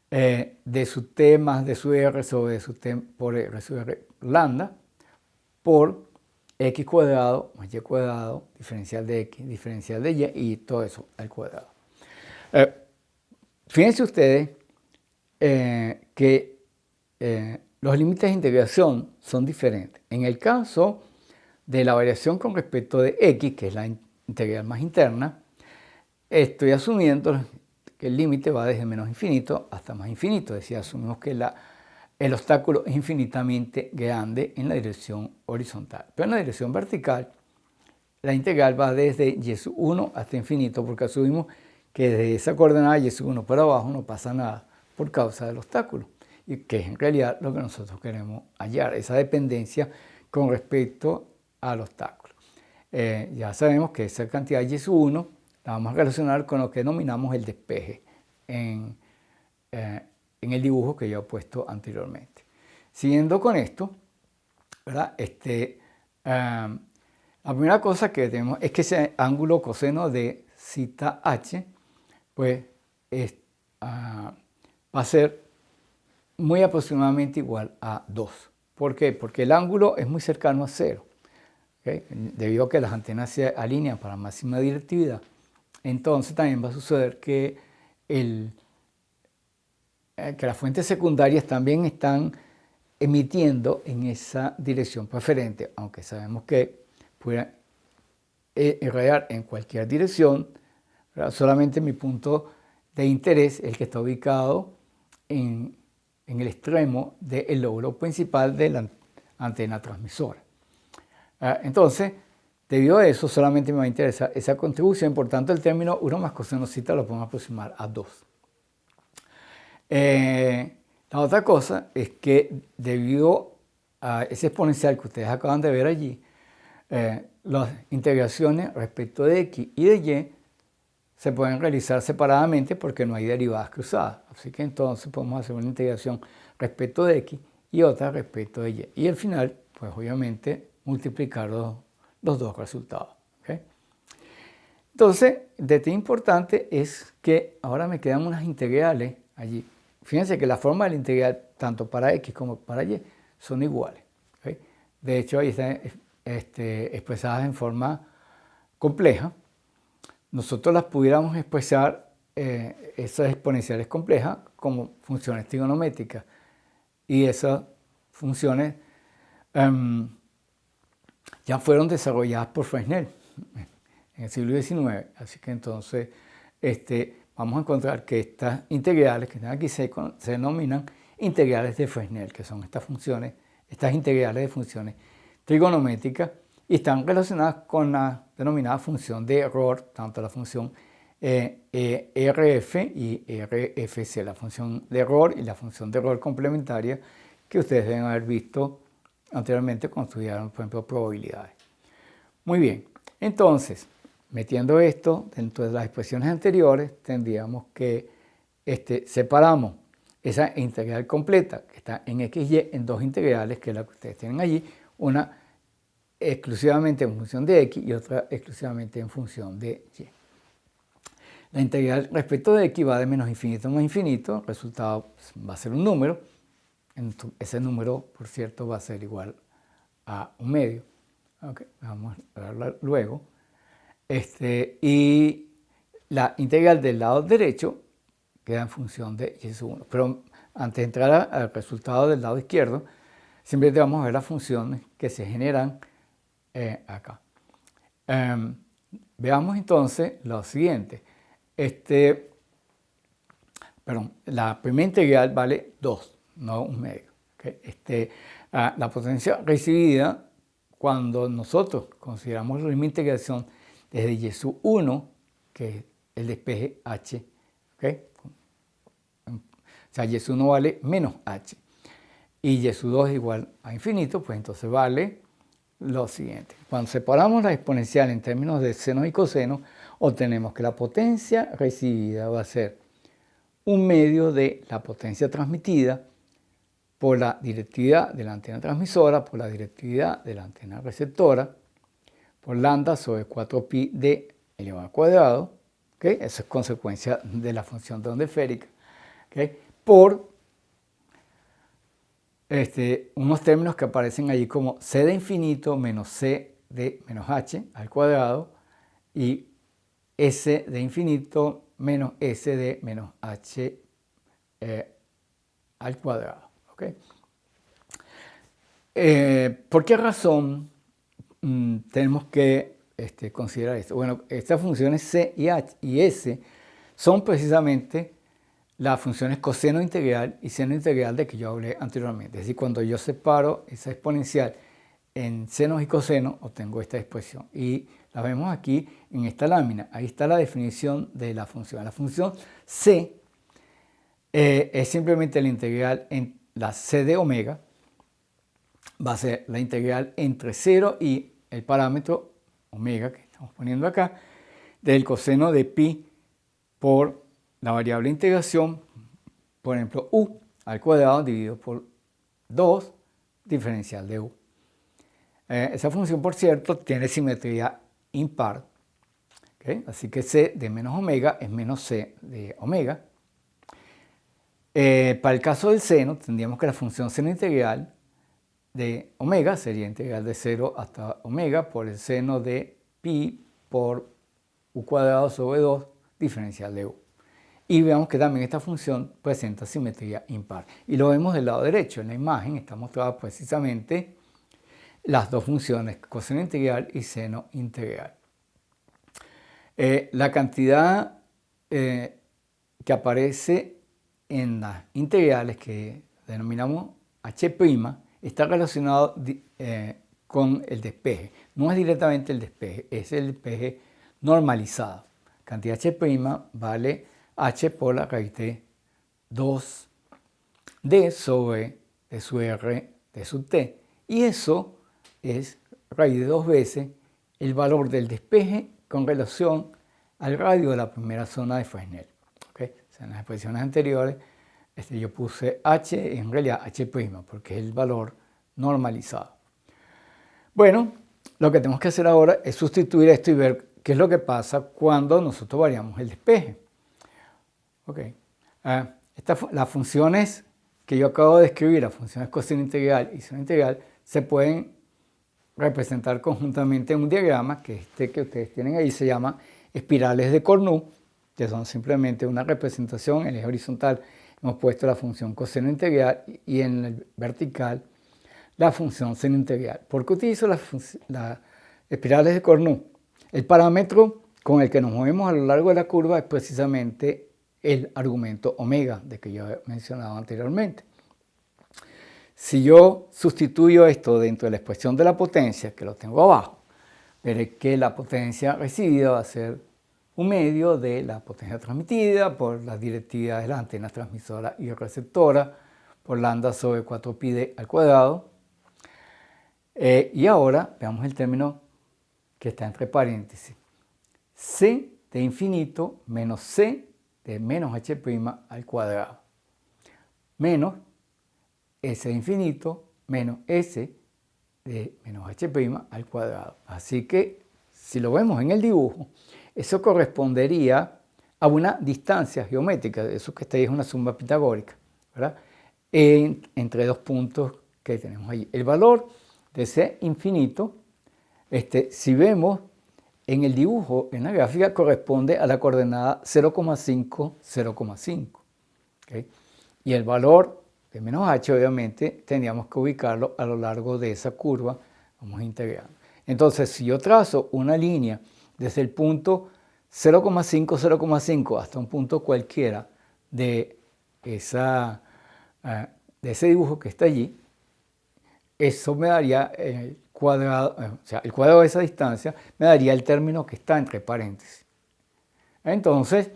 de sub t más de sub r sobre d sub t por r sub r lambda por x cuadrado más y cuadrado, diferencial de x, diferencial de y todo eso al cuadrado. Fíjense ustedes que los límites de integración son diferentes. En el caso de la variación con respecto de x, que es la integral más interna, estoy asumiendo que el límite va desde menos infinito hasta más infinito, es decir, asumimos que el obstáculo es infinitamente grande en la dirección horizontal. Pero en la dirección vertical, la integral va desde y sub 1 hasta infinito, porque asumimos que desde esa coordenada y sub 1 para abajo no pasa nada por causa del obstáculo, y que es en realidad lo que nosotros queremos hallar, esa dependencia con respecto al obstáculo. Ya sabemos que esa cantidad y sub 1 la vamos a relacionar con lo que denominamos el despeje en el dibujo que yo he puesto anteriormente. Siguiendo con esto, ¿verdad? La primera cosa que tenemos es que ese ángulo coseno de zeta h pues, va a ser muy aproximadamente igual a 2. ¿Por qué? Porque el ángulo es muy cercano a 0. ¿Okay? Debido a que las antenas se alinean para máxima directividad, entonces también va a suceder que las fuentes secundarias también están emitiendo en esa dirección preferente, aunque sabemos que pueden irradiar en cualquier dirección, ¿verdad? Solamente mi punto de interés es el que está ubicado en el extremo del lóbulo principal de la antena transmisora. Entonces, debido a eso, solamente me va a interesar esa contribución, por tanto el término 1 más coseno zeta lo podemos aproximar a 2. La otra cosa es que debido a ese exponencial que ustedes acaban de ver allí, las integraciones respecto de x y de y se pueden realizar separadamente porque no hay derivadas cruzadas. Así que entonces podemos hacer una integración respecto de x y otra respecto de y. Y al final, pues obviamente, multiplicar los dos resultados. ¿Okay? Entonces, el detalle importante es que ahora me quedan unas integrales allí. Fíjense que la forma de la integral, tanto para x como para y, son iguales. ¿Okay? De hecho, ahí están expresadas en forma compleja. Nosotros las pudiéramos expresar, esas exponenciales complejas, como funciones trigonométricas. Y esas funciones ya fueron desarrolladas por Fresnel en el siglo XIX. Así que entonces vamos a encontrar que estas integrales que están aquí se denominan integrales de Fresnel, que son estas funciones, estas integrales de funciones trigonométricas, y están relacionadas con la denominada función de error, tanto la función RF y RFC, la función de error y la función de error complementaria que ustedes deben haber visto anteriormente cuando estudiaron, por ejemplo, probabilidades. Muy bien, entonces, metiendo esto dentro de las expresiones anteriores, tendríamos que separamos esa integral completa que está en XY en dos integrales, que es la que ustedes tienen allí, una exclusivamente en función de x y otra exclusivamente en función de y. La integral respecto de x va de menos infinito a más infinito, el resultado va a ser un número, ese número, por cierto, va a ser igual a un medio. Okay, vamos a verla luego. Y la integral del lado derecho queda en función de y sub 1. Pero antes de entrar al resultado del lado izquierdo, simplemente vamos a ver las funciones que se generan acá. Veamos entonces lo siguiente. La primera integral vale 2, no un medio. ¿Okay? La potencia recibida, cuando nosotros consideramos la misma integración desde y sub 1, que es el despeje h, ¿okay? O sea, y sub 1 vale menos h, y y sub 2 es igual a infinito, pues entonces vale lo siguiente. Cuando separamos la exponencial en términos de seno y coseno, obtenemos que la potencia recibida va a ser un medio de la potencia transmitida por la directividad de la antena transmisora, por la directividad de la antena receptora, por lambda sobre 4pi de elevado al cuadrado, ¿okay? Eso es consecuencia de la función de onda esférica, ¿okay? Por unos términos que aparecen allí como c de infinito menos c de menos h al cuadrado y s de infinito menos s de menos h al cuadrado. ¿Okay? ¿Por qué razón tenemos que considerar esto? Bueno, estas funciones c y h y s son precisamente las funciones coseno integral y seno integral de que yo hablé anteriormente. Es decir, cuando yo separo esa exponencial en senos y cosenos, obtengo esta expresión. Y la vemos aquí en esta lámina. Ahí está la definición de la función. La función c es simplemente la integral en la c de omega. Va a ser la integral entre 0 y el parámetro omega, que estamos poniendo acá, del coseno de pi por la variable integración, por ejemplo, u al cuadrado dividido por 2 diferencial de u. Esa función, por cierto, tiene simetría impar. ¿Okay? Así que c de menos omega es menos c de omega. Para el caso del seno, tendríamos que la función seno integral de omega sería integral de 0 hasta omega por el seno de pi por u cuadrado sobre 2 diferencial de u. Y vemos que también esta función presenta simetría impar. Y lo vemos del lado derecho. En la imagen está mostrada precisamente las dos funciones, coseno integral y seno integral. La cantidad que aparece en las integrales que denominamos h', está relacionado con el despeje. No es directamente el despeje, es el despeje normalizado. Cantidad h' vale h por la raíz de 2 d sobre d sub r d sub t. Y eso es raíz de 2 veces el valor del despeje con relación al radio de la primera zona de Fresnel. ¿Okay? O sea, en las expresiones anteriores yo puse h, en realidad h', porque es el valor normalizado. Bueno, lo que tenemos que hacer ahora es sustituir esto y ver qué es lo que pasa cuando nosotros variamos el despeje. Okay. Las funciones que yo acabo de escribir, las funciones coseno integral y seno integral, se pueden representar conjuntamente en un diagrama, que que ustedes tienen ahí se llama espirales de Cornu, que son simplemente una representación. En el eje horizontal hemos puesto la función coseno integral y en el vertical la función seno integral. ¿Por qué utilizo las espirales de Cornu? El parámetro con el que nos movemos a lo largo de la curva es precisamente el argumento omega, de que yo he mencionado anteriormente. Si yo sustituyo esto dentro de la expresión de la potencia, que lo tengo abajo, veré que la potencia recibida va a ser un medio de la potencia transmitida por las directividades de la antena transmisora y receptora por lambda sobre 4pi al cuadrado. Y ahora veamos el término que está entre paréntesis. C de infinito menos C de menos h' al cuadrado menos S de infinito menos S de menos h' al cuadrado. Así que, si lo vemos en el dibujo, eso correspondería a una distancia geométrica, eso que está ahí es una suma pitagórica, ¿verdad? Entre dos puntos que tenemos ahí. El valor de C infinito, si vemos en el dibujo, en la gráfica, corresponde a la coordenada 0,5, 0,5. ¿Okay? Y el valor de menos h, obviamente, tendríamos que ubicarlo a lo largo de esa curva. Vamos integrando. Entonces, si yo trazo una línea desde el punto 0,5, 0,5 hasta un punto cualquiera de ese dibujo que está allí, eso me daría el cuadrado, o sea, el cuadrado de esa distancia me daría el término que está entre paréntesis. Entonces,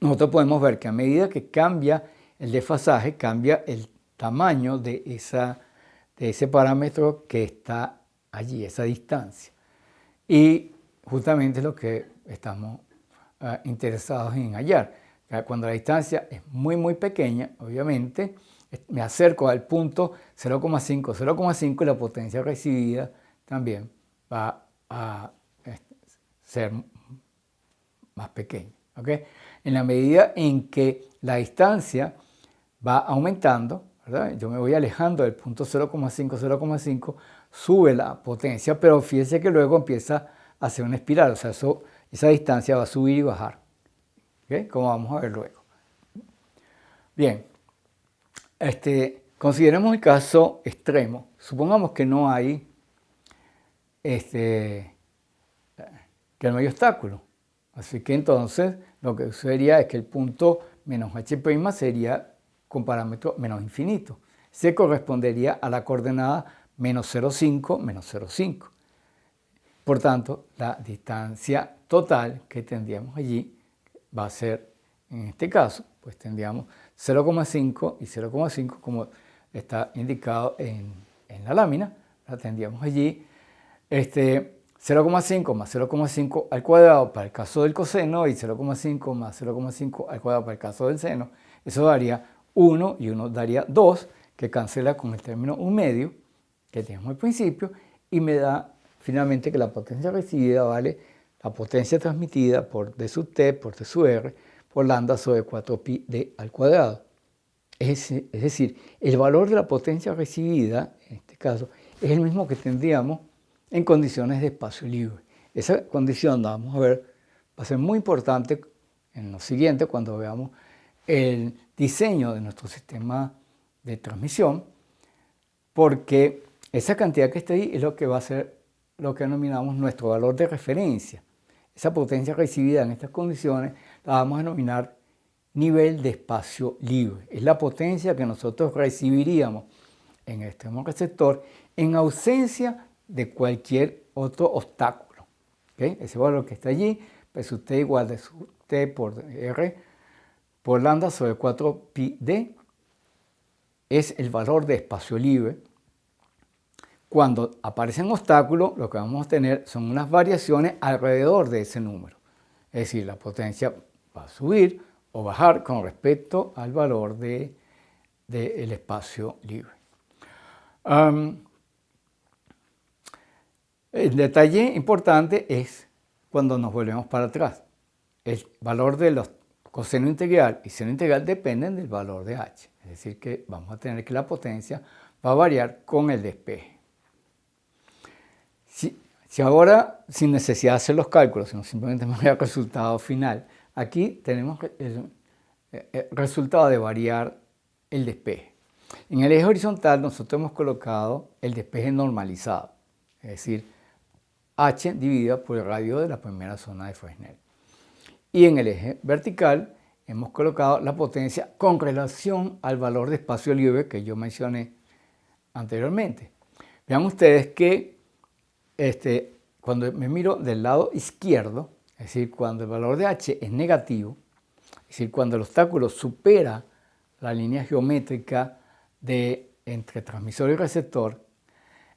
nosotros podemos ver que a medida que cambia el desfasaje, cambia el tamaño de ese parámetro que está allí, esa distancia. Y justamente es lo que estamos interesados en hallar. Cuando la distancia es muy, muy pequeña, obviamente, me acerco al punto 0,5, 0,5 y la potencia recibida también va a ser más pequeña. ¿Okay? En la medida en que la distancia va aumentando, ¿verdad? Yo me voy alejando del punto 0,5, 0,5, sube la potencia, pero fíjense que luego empieza a hacer una espiral, o sea, esa distancia va a subir y bajar, ¿okay? Como vamos a ver luego. Bien, consideremos el caso extremo. Supongamos que no hay, que no hay obstáculo. Así que entonces lo que sucedería es que el punto menos h' sería con parámetro menos infinito. Se correspondería a la coordenada menos 0,5, menos 0,5. Por tanto, la distancia total que tendríamos allí va a ser, en este caso, pues tendríamos 0,5 y 0,5 como está indicado en la lámina. La tendríamos allí 0,5 más 0,5 al cuadrado para el caso del coseno y 0,5 más 0,5 al cuadrado para el caso del seno. Eso daría 1 y 1 daría 2, que cancela con el término 1 medio que teníamos al principio y me da finalmente que la potencia recibida vale la potencia transmitida por d sub t por t sub r por lambda sobre 4pi d al cuadrado. Es decir, el valor de la potencia recibida, en este caso, es el mismo que tendríamos en condiciones de espacio libre. Esa condición, la vamos a ver, va a ser muy importante en lo siguiente cuando veamos el diseño de nuestro sistema de transmisión, porque esa cantidad que está ahí es lo que va a ser lo que denominamos nuestro valor de referencia. Esa potencia recibida en estas condiciones la vamos a denominar nivel de espacio libre. Es la potencia que nosotros recibiríamos en el extremo receptor en ausencia de cualquier otro obstáculo. ¿Okay? Ese valor que está allí, pues sub t igual de sub t por r por lambda sobre 4pi d es el valor de espacio libre. Cuando aparecen obstáculos, lo que vamos a tener son unas variaciones alrededor de ese número. Es decir, la potencia va a subir o bajar con respecto al valor del espacio libre. El detalle importante es cuando nos volvemos para atrás. El valor de los coseno integral y seno integral dependen del valor de h. Es decir, que vamos a tener que la potencia va a variar con el despeje. Si ahora, sin necesidad de hacer los cálculos, sino simplemente me voy al resultado final, aquí tenemos el resultado de variar el despeje. En el eje horizontal nosotros hemos colocado el despeje normalizado, es decir, h dividida por el radio de la primera zona de Fresnel. Y en el eje vertical hemos colocado la potencia con relación al valor de espacio libre que yo mencioné anteriormente. Vean ustedes que cuando me miro del lado izquierdo, es decir, cuando el valor de h es negativo, es decir, cuando el obstáculo supera la línea geométrica entre transmisor y receptor,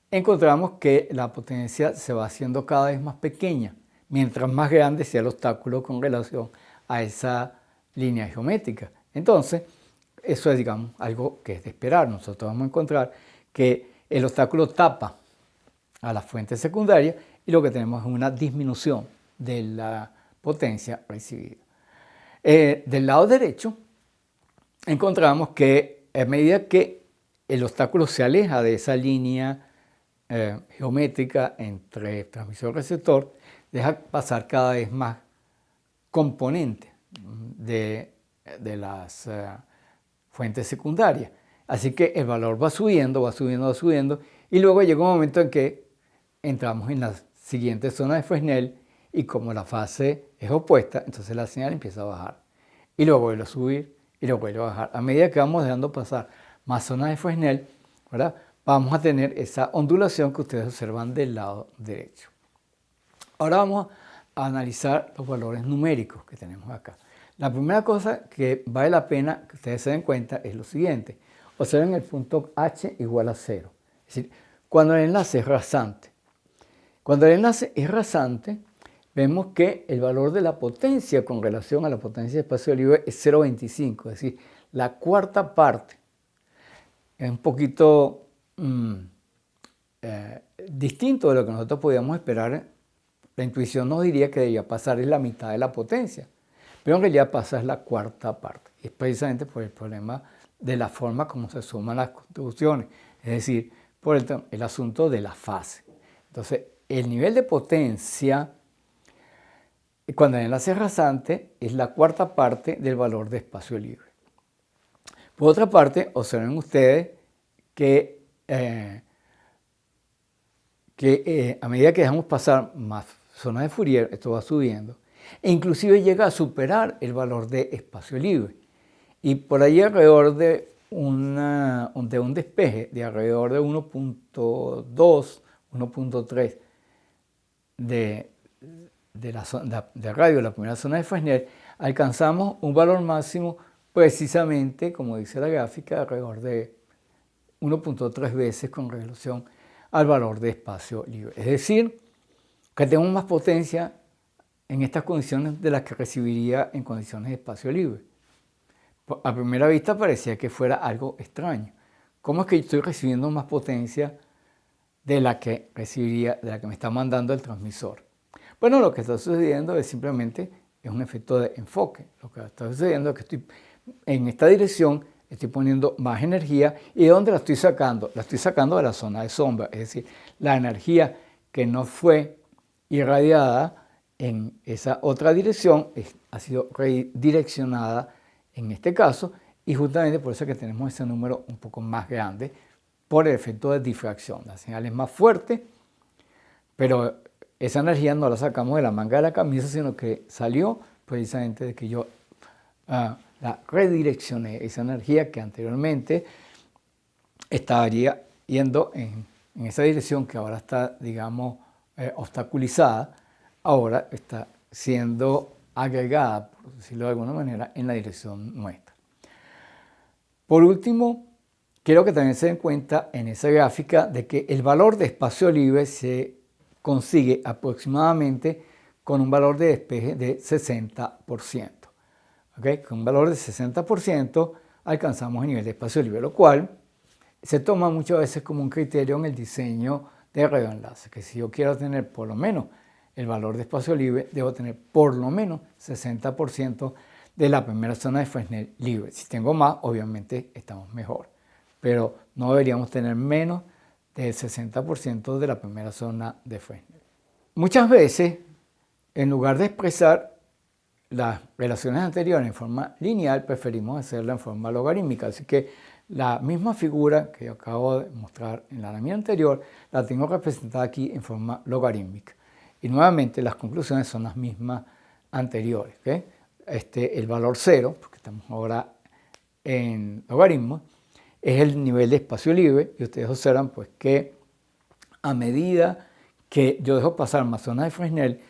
encontramos que la potencia se va haciendo cada vez más pequeña, mientras más grande sea el obstáculo con relación a esa línea geométrica. Entonces, eso es, digamos, algo que es de esperar. Nosotros vamos a encontrar que el obstáculo tapa a la fuente secundaria y lo que tenemos es una disminución de la potencia recibida. Del lado derecho encontramos que a medida que el obstáculo se aleja de esa línea geométrica entre transmisor y receptor, deja pasar cada vez más componentes de las fuentes secundarias. Así que el valor va subiendo, va subiendo, va subiendo, y luego llega un momento en que entramos en la siguiente zona de Fresnel y como la fase es opuesta, entonces la señal empieza a bajar. Y luego vuelve a subir y luego vuelve a bajar. A medida que vamos dejando pasar más zonas de Fresnel, ¿verdad?, vamos a tener esa ondulación que ustedes observan del lado derecho. Ahora vamos a analizar los valores numéricos que tenemos acá. La primera cosa que vale la pena que ustedes se den cuenta es lo siguiente. Observen el punto h igual a 0. Es decir, cuando el enlace es rasante. Cuando el enlace es rasante, vemos que el valor de la potencia con relación a la potencia de espacio libre es 0,25, es decir, la cuarta parte. Es un poquito distinto de lo que nosotros podíamos esperar. La intuición nos diría que debería pasar es la mitad de la potencia, pero en realidad pasa es la cuarta parte. Y es precisamente por el problema de la forma como se suman las contribuciones, es decir, por el asunto de la fase. Entonces, el nivel de potencia, cuando el enlace es rasante, es la cuarta parte del valor de espacio libre. Por otra parte, observen ustedes que a medida que dejamos pasar más zonas de Fourier, esto va subiendo, e inclusive llega a superar el valor de espacio libre. Y por ahí alrededor de un despeje de alrededor de 1.2, 1.3 de radio de la primera zona de Fresnel, alcanzamos un valor máximo precisamente, como dice la gráfica, alrededor de 1.3 veces con relación al valor de espacio libre. Es decir, que tenemos más potencia en estas condiciones de las que recibiría en condiciones de espacio libre. A primera vista parecía que fuera algo extraño. ¿Cómo es que yo estoy recibiendo más potencia de la que recibiría, de la que me está mandando el transmisor? Bueno, lo que está sucediendo es simplemente un efecto de enfoque. Lo que está sucediendo es que estoy en esta dirección, estoy poniendo más energía. ¿Y de dónde la estoy sacando? La estoy sacando de la zona de sombra, es decir, la energía que no fue irradiada en esa otra dirección ha sido redireccionada en este caso, y justamente por eso es que tenemos ese número un poco más grande por el efecto de difracción. La señal es más fuerte, pero esa energía no la sacamos de la manga de la camisa, sino que salió precisamente de que yo la redireccioné, esa energía que anteriormente estaría yendo en esa dirección que ahora está, digamos, obstaculizada, ahora está siendo agregada, por decirlo de alguna manera, en la dirección nuestra. Por último, quiero que también se den cuenta en esa gráfica de que el valor de espacio libre se consigue aproximadamente con un valor de despeje de 60%. ¿Okay? Con un valor de 60% alcanzamos el nivel de espacio libre, lo cual se toma muchas veces como un criterio en el diseño de radioenlace, que si yo quiero tener por lo menos el valor de espacio libre, debo tener por lo menos 60% de la primera zona de Fresnel libre. Si tengo más, obviamente estamos mejor, pero no deberíamos tener menos del 60% de la primera zona de Fresnel. Muchas veces, en lugar de expresar las relaciones anteriores en forma lineal, preferimos hacerla en forma logarítmica. Así que la misma figura que yo acabo de mostrar en la lámina anterior, la tengo representada aquí en forma logarítmica. Y nuevamente las conclusiones son las mismas anteriores. ¿Okay? El valor 0, porque estamos ahora en logaritmos, es el nivel de espacio libre. Y ustedes observan pues, que a medida que yo dejo pasar más zonas de Fresnel,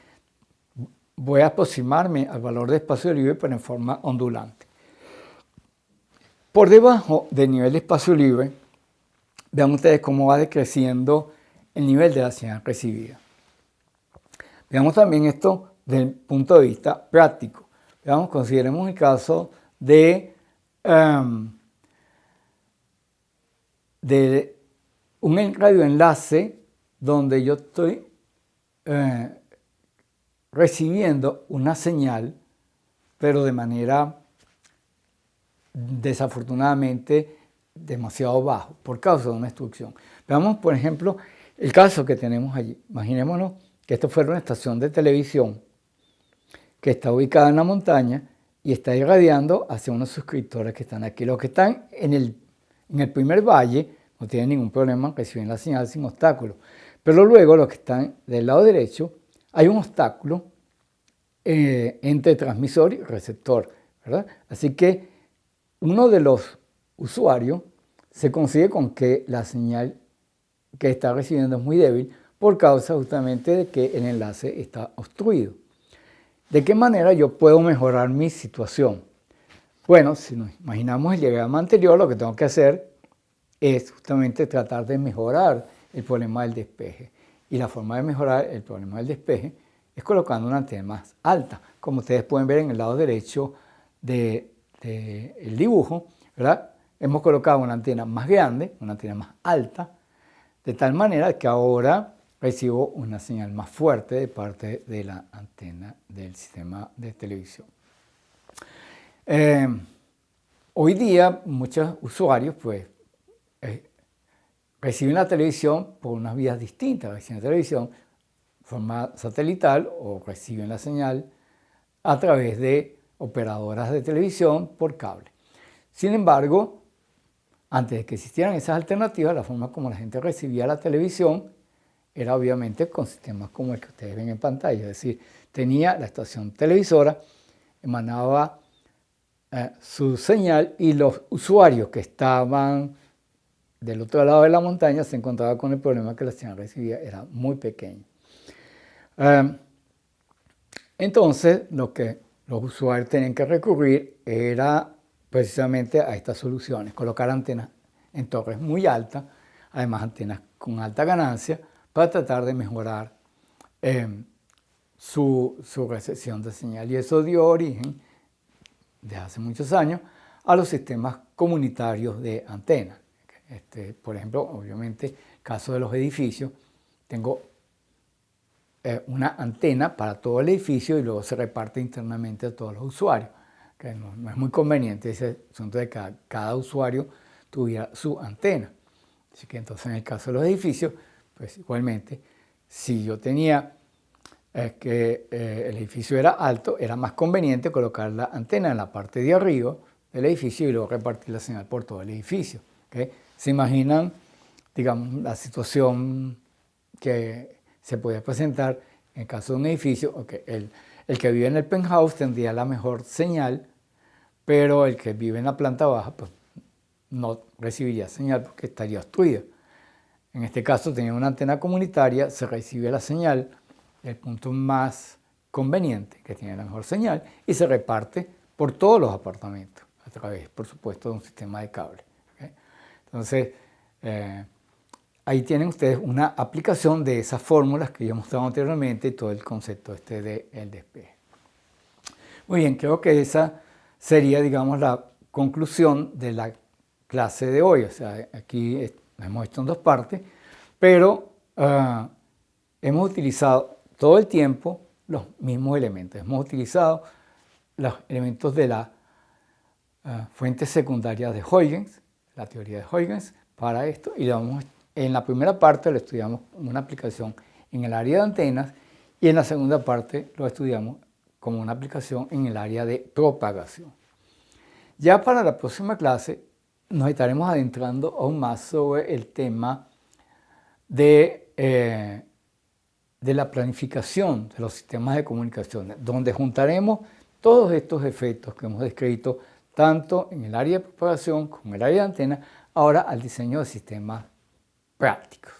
voy a aproximarme al valor de espacio libre, pero en forma ondulante. Por debajo del nivel de espacio libre, vean ustedes cómo va decreciendo el nivel de la señal recibida. Veamos también esto desde el punto de vista práctico. Veamos, consideremos el caso de un radioenlace donde yo estoy recibiendo una señal, pero de manera desafortunadamente demasiado bajo, por causa de una obstrucción. Veamos, por ejemplo, el caso que tenemos allí. Imaginémonos que esto fuera una estación de televisión que está ubicada en la montaña y está irradiando hacia unos suscriptores que están aquí. Los que están en el primer valle no tienen ningún problema, reciben la señal sin obstáculo. Pero luego los que están del lado derecho, hay un obstáculo entre transmisor y receptor, ¿verdad? Así que uno de los usuarios se consigue con que la señal que está recibiendo es muy débil por causa justamente de que el enlace está obstruido. ¿De qué manera yo puedo mejorar mi situación? Bueno, si nos imaginamos el diagrama anterior, lo que tengo que hacer es justamente tratar de mejorar el problema del despeje. Y la forma de mejorar el problema del despeje es colocando una antena más alta. Como ustedes pueden ver en el lado derecho del dibujo, ¿verdad? Hemos colocado una antena más grande, una antena más alta, de tal manera que ahora recibo una señal más fuerte de parte de la antena del sistema de televisión. Hoy día muchos usuarios pues, reciben la televisión por unas vías distintas. Reciben la televisión de forma satelital o reciben la señal a través de operadoras de televisión por cable. Sin embargo, antes de que existieran esas alternativas, la forma como la gente recibía la televisión era obviamente con sistemas como el que ustedes ven en pantalla. Es decir, tenía la estación televisora, emanaba su señal y los usuarios que estaban del otro lado de la montaña se encontraban con el problema que la señal recibía era muy pequeña. Entonces, lo que los usuarios tenían que recurrir era precisamente a estas soluciones, colocar antenas en torres muy altas, además antenas con alta ganancia, para tratar de mejorar su recepción de señal. Y eso dio origen, desde hace muchos años, a los sistemas comunitarios de antenas. Por ejemplo, obviamente, en el caso de los edificios, tengo una antena para todo el edificio y luego se reparte internamente a todos los usuarios, que no es muy conveniente ese asunto de que cada usuario tuviera su antena. Así que entonces en el caso de los edificios, pues igualmente, si yo tenía que el edificio era alto, era más conveniente colocar la antena en la parte de arriba del edificio y luego repartir la señal por todo el edificio. ¿Okay? ¿Se imaginan, digamos, la situación que se podía presentar en el caso de un edificio? Okay, el que vive en el penthouse tendría la mejor señal, pero el que vive en la planta baja pues, no recibiría señal porque estaría obstruida. En este caso tenía una antena comunitaria, se recibe la señal del punto más conveniente, que tiene la mejor señal, y se reparte por todos los apartamentos, a través, por supuesto, de un sistema de cable. ¿Okay? Entonces, ahí tienen ustedes una aplicación de esas fórmulas que yo he mostrado anteriormente y todo el concepto del despeje. Muy bien, creo que esa sería, digamos, la conclusión de la clase de hoy. O sea, aquí hemos hecho en dos partes, pero hemos utilizado todo el tiempo los mismos elementos. Hemos utilizado los elementos de la fuente secundaria de Huygens, la teoría de Huygens, para esto, y en la primera parte lo estudiamos como una aplicación en el área de antenas y en la segunda parte lo estudiamos como una aplicación en el área de propagación. Ya para la próxima clase nos estaremos adentrando aún más sobre el tema de la planificación de los sistemas de comunicaciones, donde juntaremos todos estos efectos que hemos descrito tanto en el área de propagación como en el área de antena, ahora al diseño de sistemas prácticos.